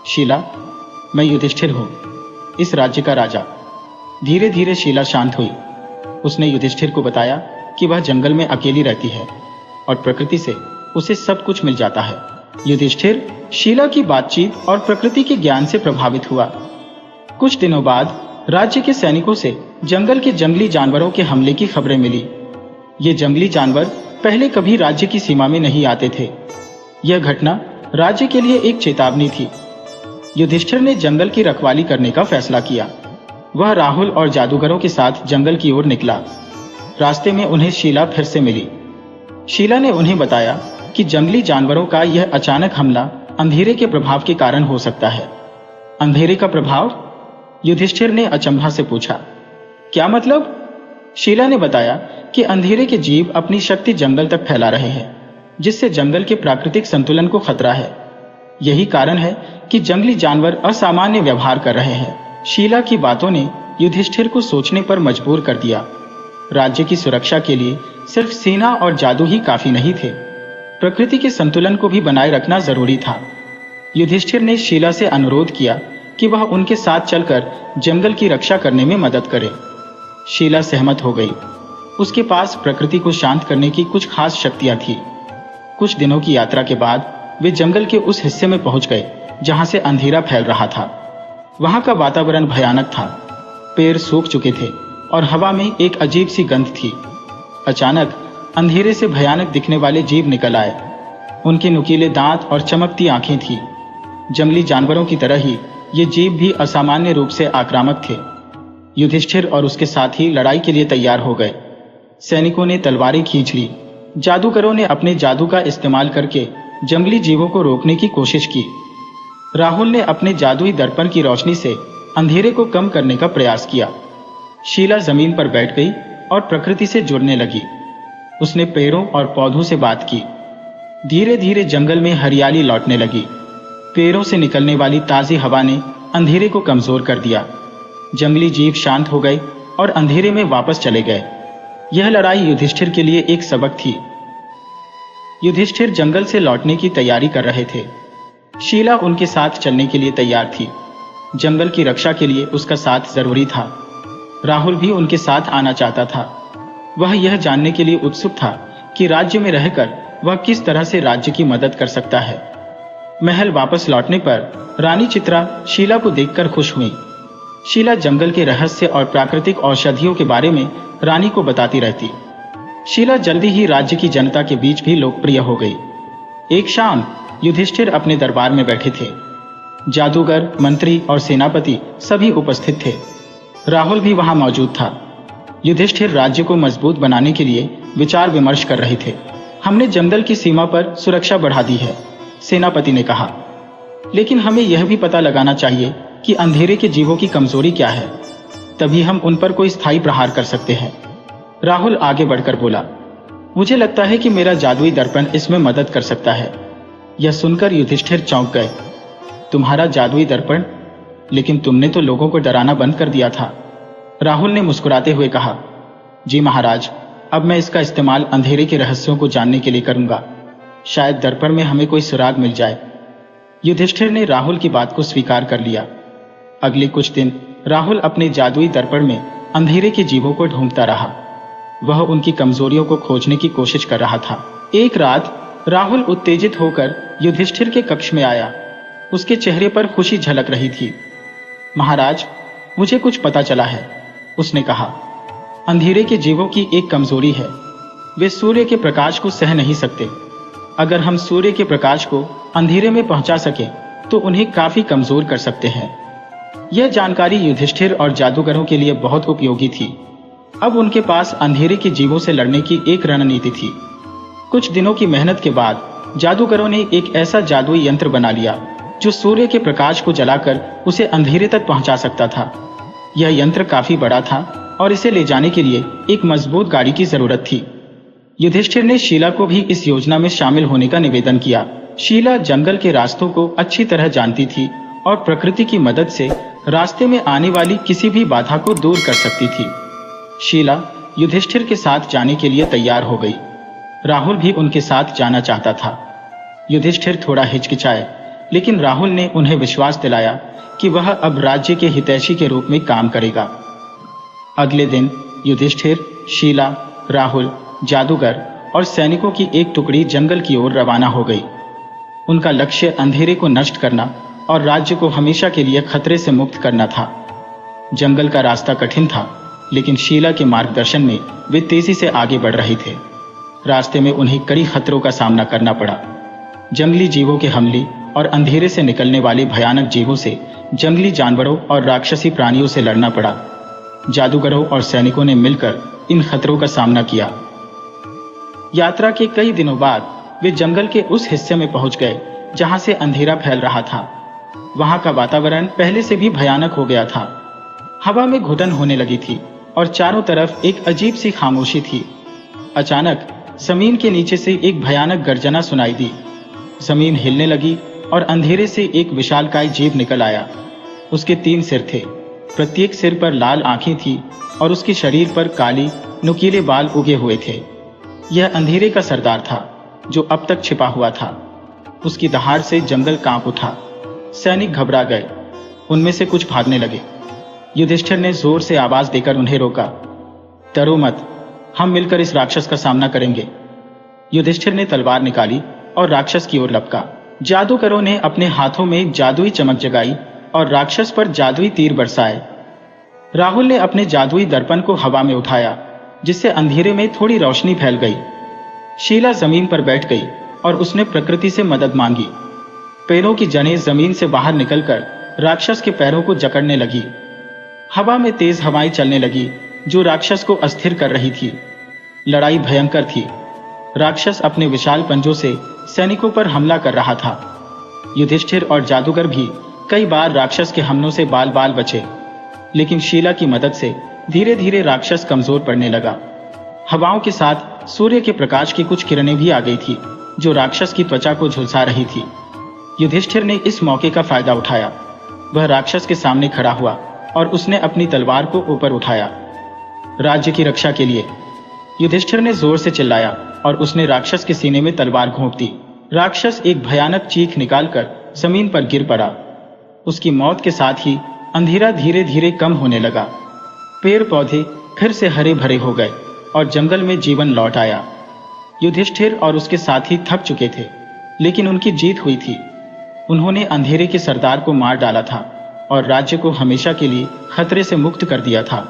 शीला, मैं युधिष्ठिर हूं, इस राज्य का राजा। धीरे धीरे शीला शांत हुई। उसने युधिष्ठिर को बताया कि वह जंगल में अकेली रहती है और प्रकृति से उसे सब कुछ मिल जाता है। युधिष्ठिर शीला की बातचीत और प्रकृति के ज्ञान से प्रभावित हुआ। कुछ दिनों बाद राज्य के सैनिकों से जंगल के जंगली जानवरों के हमले की खबरें मिली। ये जंगली जानवर पहले कभी राज्य की सीमा में नहीं आते थे। यह घटना राज्य के लिए एक चेतावनी थी। युधिष्ठिर ने जंगल की रखवाली करने का फैसला किया। वह राहुल और जादूगरों के साथ जंगल की ओर निकला। रास्ते में उन्हें शीला फिर से मिली। शीला ने उन्हें बताया कि जंगली जानवरों का यह अचानक हमला अंधेरे के प्रभाव के कारण हो सकता है। अंधेरे का प्रभाव? युधिष्ठिर ने अचंभा से पूछा। क्या मतलब? शीला ने बताया कि अंधेरे के जीव अपनी शक्ति जंगल तक फैला रहे हैं, जिससे जंगल के प्राकृतिक संतुलन को खतरा है। यही कारण है कि जंगली जानवर असामान्य व्यवहार कर रहे हैं। शीला की बातों ने युधिष्ठिर को सोचने पर मजबूर कर दिया। राज्य की सुरक्षा के लिए सिर्फ सेना और जादू ही काफी नहीं थे, प्रकृति के संतुलन को भी बनाए रखना जरूरी था। युधिष्ठिर ने शीला से अनुरोध किया कि वह उनके साथ चलकर जंगल की रक्षा करने में मदद करे। शीला सहमत हो गई। उसके पास प्रकृति को शांत करने की कुछ खास शक्तियां थी। कुछ दिनों की यात्रा के बाद वे जंगल के उस हिस्से में पहुंच गए जहां से अंधेरा फैल रहा था। वहां का वातावरण भयानक था। पेड़ सूख चुके थे और हवा में एक अजीब सी गंध थी। अचानक अंधेरे से भयानक दिखने वाले जीव निकल आए। उनके नुकीले दांत और चमकती आंखें थी। जंगली जानवरों की तरह ही ये जीव भी असामान्य रूप से आक्रामक थे। युधिष्ठिर और उसके साथी लड़ाई के लिए तैयार हो गए। सैनिकों ने तलवारें खींच ली। जादूगरों ने अपने जादू का इस्तेमाल करके जंगली जीवों को रोकने की कोशिश की। राहुल ने अपने जादुई दर्पण की रोशनी से अंधेरे को कम करने का प्रयास किया। शीला जमीन पर बैठ गई और प्रकृति से जुड़ने लगी। उसने पेड़ों और पौधों से बात की। धीरे धीरे जंगल में हरियाली लौटने लगी। पेड़ों से निकलने वाली ताजी हवा ने अंधेरे को कमजोर कर दिया। जंगली जीव शांत हो गए और अंधेरे में वापस चले गए। यह लड़ाई युधिष्ठिर के लिए एक सबक थी। युधिष्ठिर जंगल से लौटने की तैयारी कर रहे थे। शीला उनके साथ चलने के लिए तैयार थी। जंगल की रक्षा के लिए उसका साथ जरूरी था। राहुल भी उनके साथ आना चाहता था। वह यह जानने के लिए उत्सुक था कि राज्य में रहकर वह किस तरह से राज्य की मदद कर सकता है। महल वापस लौटने पर रानी चित्रा शीला को देखकर खुश हुई। शीला जंगल के रहस्य और प्राकृतिक औषधियों के बारे में रानी को बताती रहती। शीला जल्दी ही राज्य की जनता के बीच भी लोकप्रिय हो गई। एक शाम युधिष्ठिर अपने दरबार में बैठे थे। जादूगर, मंत्री और सेनापति सभी उपस्थित थे। राहुल भी वहां मौजूद था। युधिष्ठिर राज्य को मजबूत बनाने के लिए विचार विमर्श कर रहे थे। हमने जंगल की सीमा पर सुरक्षा बढ़ा दी है, सेनापति ने कहा, लेकिन हमें यह भी पता लगाना चाहिए कि अंधेरे के जीवों की कमजोरी क्या है, तभी हम उन पर कोई स्थायी प्रहार कर सकते हैं। राहुल आगे बढ़कर बोला, मुझे लगता है कि मेरा जादुई दर्पण इसमें मदद कर सकता है। यह सुनकर युधिष्ठिर चौंक गए। तुम्हारा जादुई दर्पण? लेकिन तुमने तो लोगों को डराना बंद कर दिया था। राहुल ने मुस्कुराते हुए कहा, जी महाराज, अब मैं इसका इस्तेमाल अंधेरे के रहस्यों को जानने के लिए करूंगा। शायद दर्पण में हमें कोई सुराग मिल जाए। युधिष्ठिर ने राहुल की बात को स्वीकार कर लिया। अगले कुछ दिन राहुल अपने जादुई दर्पण में अंधेरे के जीवों को ढूंढता रहा। वह उनकी कमजोरियों को खोजने की कोशिश कर रहा था। एक रात राहुल उत्तेजित होकर युधिष्ठिर के कक्ष में आया। उसके चेहरे पर खुशी झलक रही थी। महाराज, मुझे कुछ पता चला है, उसने कहा। अंधेरे के जीवों की एक कमजोरी है, वे सूर्य के प्रकाश को सह नहीं सकते। अगर हम सूर्य के प्रकाश को अंधेरे में पहुंचा सके तो उन्हें काफी कमजोर कर सकते हैं। यह जानकारी युधिष्ठिर और जादूगरों के लिए बहुत उपयोगी थी। अब उनके पास अंधेरे के जीवों से लड़ने की एक रणनीति थी। कुछ दिनों की मेहनत के बाद जादूगरों ने एक ऐसा जादुई यंत्र बना लिया जो सूर्य के प्रकाश को जलाकर उसे अंधेरे तक पहुंचा सकता था। यह यंत्र काफी बड़ा था और इसे ले जाने के लिए एक मजबूत गाड़ी की जरूरत थी। युधिष्ठिर ने शीला को भी इस योजना में शामिल होने का निवेदन किया। शीला जंगल के रास्तों को अच्छी तरह जानती थी और प्रकृति की मदद से रास्ते में आने वाली किसी भी बाधा को दूर कर सकती थी। शीला युधिष्ठिर के साथ जाने के लिए तैयार हो गई। राहुल भी उनके साथ जाना चाहता था। युधिष्ठिर थोड़ा हिचकिचाए, लेकिन राहुल ने उन्हें विश्वास दिलाया कि वह अब राज्य के हितैषी के रूप में काम करेगा। अगले दिन युधिष्ठिर, शीला, राहुल, जादूगर और सैनिकों की एक टुकड़ी जंगल की ओर रवाना हो गई। उनका लक्ष्य अंधेरे को नष्ट करना और राज्य को हमेशा के लिए खतरे से मुक्त करना था। जंगल का रास्ता कठिन था, लेकिन शीला के मार्गदर्शन में वे तेजी से आगे बढ़ रहे थे। रास्ते में उन्हें कई खतरों का सामना करना पड़ा। जंगली जीवों के हमले और अंधेरे से निकलने वाले भयानक जीवों से, जंगली जानवरों और राक्षसी प्राणियों से लड़ना पड़ा। जादूगरों और सैनिकों ने मिलकर इन खतरों का सामना किया। यात्रा के कई दिनों बाद वे जंगल के उस हिस्से में पहुंच गए जहां से अंधेरा फैल रहा था। वहां का वातावरण पहले से भी भयानक हो गया था। हवा में घुटन होने लगी थी और चारों तरफ एक अजीब सी खामोशी थी। अचानक जमीन के नीचे से एक भयानक गर्जना सुनाई दी। जमीन हिलने लगी और अंधेरे से एक विशालकाय जीव निकल आया। उसके 3 सिर थे, प्रत्येक सिर पर लाल आंखें थी और उसके शरीर पर काली नुकीले बाल उगे हुए थे। यह अंधेरे का सरदार था जो अब तक छिपा हुआ था। उसकी दहाड़ से जंगल कांप उठा। सैनिक घबरा गए, उनमें से कुछ भागने लगे। युधिष्ठिर ने जोर से आवाज देकर उन्हें रोका, डरो मत, हम मिलकर इस राक्षस का सामना करेंगे। युधिष्ठिर ने तलवार निकाली और राक्षस की ओर लपका। जादूगरों ने अपने हाथों में जादुई चमक जगाई और राक्षस पर जादुई तीर बरसाए। राहुल ने अपने जादुई दर्पण को हवा में उठाया, जिससे अंधेरे में थोड़ी रोशनी फैल गई। शीला जमीन पर बैठ गई और उसने प्रकृति से मदद मांगी। पैरों की जड़ें जमीन से बाहर निकलकर राक्षस के पैरों को जकड़ने लगी। हवा में तेज हवाएं चलने लगी जो राक्षस को अस्थिर कर रही थी। लड़ाई भयंकर थी। राक्षस अपने विशाल पंजों से सैनिकों पर हमला कर रहा था। युधिष्ठिर और जादूगर भी कई बार राक्षस के हमलों से बाल बाल बचे, लेकिन शीला की मदद से धीरे धीरे राक्षस कमजोर पड़ने लगा। हवाओं के साथ सूर्य के प्रकाश की कुछ किरणें भी आ गई थी जो राक्षस की त्वचा को झुलसा रही थी। युधिष्ठिर ने इस मौके का फायदा उठाया। वह राक्षस के सामने खड़ा हुआ और उसने अपनी तलवार को ऊपर उठाया। राज्य की रक्षा के लिए, युधिष्ठिर ने जोर से चिल्लाया और उसने राक्षस के सीने में तलवार घोंप दी। राक्षस एक भयानक चीख निकालकर जमीन पर गिर पड़ा। उसकी मौत के साथ ही अंधेरा धीरे धीरे कम होने लगा। पेड़ पौधे फिर से हरे भरे हो गए और जंगल में जीवन लौट आया। युधिष्ठिर और उसके साथी थक चुके थे, लेकिन उनकी जीत हुई थी। उन्होंने अंधेरे के सरदार को मार डाला था और राज्य को हमेशा के लिए खतरे से मुक्त कर दिया था।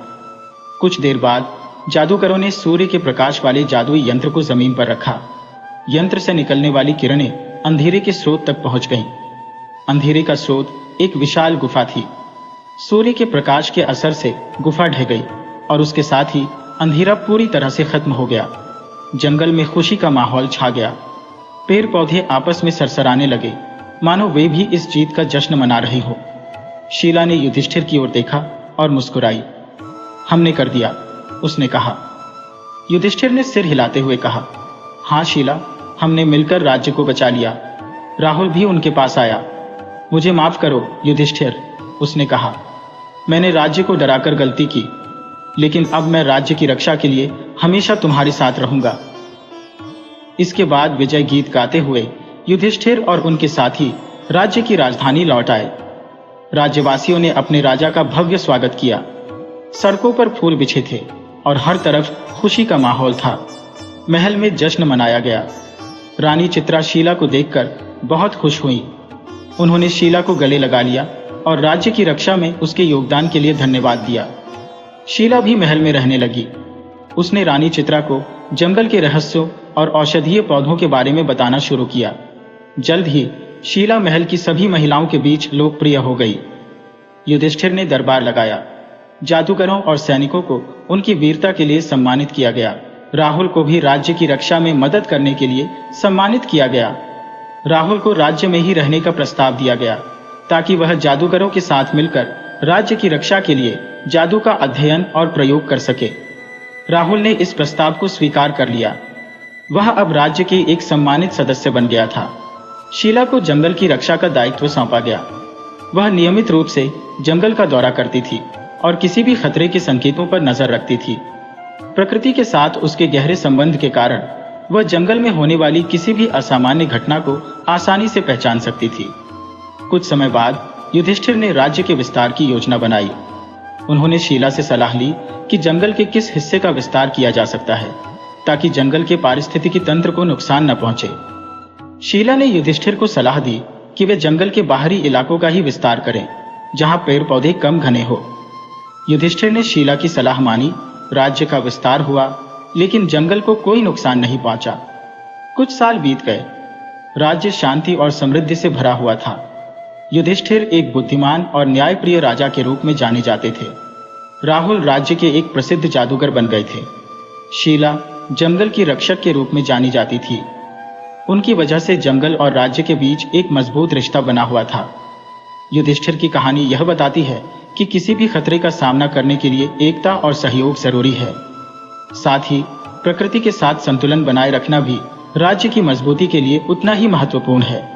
कुछ देर बाद जादूगरों ने सूर्य के प्रकाश वाले जादुई यंत्र को जमीन पर रखा। यंत्र से निकलने वाली किरणें अंधेरे के स्रोत तक पहुंच गईं। अंधेरे का स्रोत एक विशाल गुफा थी। सूर्य के प्रकाश के असर से गुफा ढह गई और उसके साथ ही अंधेरा पूरी तरह से खत्म हो गया। जंगल में खुशी का माहौल छा गया। पेड़ पौधे आपस में सरसराने लगे, मानो वे भी इस जीत का जश्न मना रहे हो। शीला ने युधिष्ठिर की ओर देखा और मुस्कुराई। हमने कर दिया, उसने कहा। युधिष्ठिर ने सिर हिलाते हुए कहा, हाँ शीला, हमने मिलकर राज्य को बचा लिया। राहुल भी उनके पास आया। मुझे माफ करो युधिष्ठिर, उसने कहा। मैंने राज्य को डराकर गलती की, लेकिन अब मैं राज्य की रक्षा के लिए हमेशा तुम्हारे साथ रहूंगा। इसके बाद विजय गीत गाते हुए युधिष्ठिर और उनके साथी राज्य की राजधानी लौट आए। राज्यवासियों ने अपने राजा का भव्य स्वागत किया। सड़कों पर फूल बिछे थे और हर तरफ खुशी का माहौल था। महल में जश्न मनाया गया। रानी चित्रा शीला को देखकर बहुत खुश हुई। उन्होंने शीला को गले लगा लिया और राज्य की रक्षा में उसके योगदान के लिए धन्यवाद दिया। शीला भी महल में रहने लगी। उसने रानी चित्रा को जंगल के रहस्यों और औषधीय पौधों के बारे में बताना शुरू किया। जल्द ही शीला महल की सभी महिलाओं के बीच लोकप्रिय हो गई। युधिष्ठिर ने दरबार लगाया। जादूगरों और सैनिकों को उनकी वीरता के लिए सम्मानित किया गया। राहुल को भी राज्य की रक्षा में मदद करने के लिए सम्मानित किया गया। राहुल को राज्य में ही रहने का प्रस्ताव दिया गया ताकि वह जादूगरों के साथ मिलकर राज्य की रक्षा के लिए जादू का अध्ययन और प्रयोग कर सके। राहुल ने इस प्रस्ताव को स्वीकार कर लिया। वह अब राज्य के एक सम्मानित सदस्य बन गया था। शीला को जंगल की रक्षा का दायित्व सौंपा गया। वह नियमित रूप से जंगल का दौरा करती थी और किसी भी खतरे के संकेतों पर नजर रखती थी। प्रकृति के साथ उसके गहरे संबंध के कारण वह जंगल में होने वाली किसी भी असामान्य घटना को आसानी से पहचान सकती थी। कुछ समय बाद युधिष्ठिर ने राज्य के विस्तार की योजना बनाई। उन्होंने शीला से सलाह ली कि जंगल के किस हिस्से का विस्तार किया जा सकता है ताकि जंगल के पारिस्थितिकी तंत्र को नुकसान न पहुंचे। शीला ने युधिष्ठिर को सलाह दी कि वे जंगल के बाहरी इलाकों का ही विस्तार करें, जहां पेड़ पौधे कम घने हो। युधिष्ठिर ने शीला की सलाह मानी। राज्य का विस्तार हुआ, लेकिन जंगल को कोई नुकसान नहीं पहुंचा। कुछ साल बीत गए। राज्य शांति और समृद्धि से भरा हुआ था। युधिष्ठिर एक बुद्धिमान और न्यायप्रिय राजा के रूप में जाने जाते थे। राहुल राज्य के एक प्रसिद्ध जादूगर बन गए थे। शीला जंगल की रक्षक के रूप में जानी जाती थी। उनकी वजह से जंगल और राज्य के बीच एक मजबूत रिश्ता बना हुआ था। युधिष्ठिर की कहानी यह बताती है कि किसी भी खतरे का सामना करने के लिए एकता और सहयोग जरूरी है। साथ ही प्रकृति के साथ संतुलन बनाए रखना भी राज्य की मजबूती के लिए उतना ही महत्वपूर्ण है।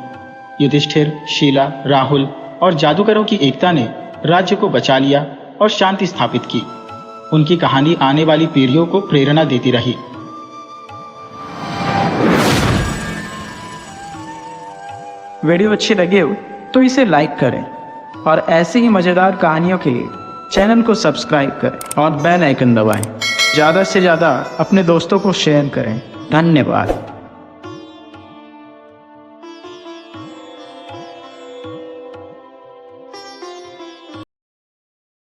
युधिष्ठिर, शीला, राहुल और जादूगरों की एकता ने राज्य को बचा लिया और शांति स्थापित की। उनकी कहानी आने वाली पीढ़ियों को प्रेरणा देती रही। वीडियो अच्छी लगे हो तो इसे लाइक करें और ऐसे ही मज़ेदार कहानियों के लिए चैनल को सब्सक्राइब करें और बेल आइकन दबाएं। ज़्यादा से ज़्यादा अपने दोस्तों को शेयर करें। धन्यवाद।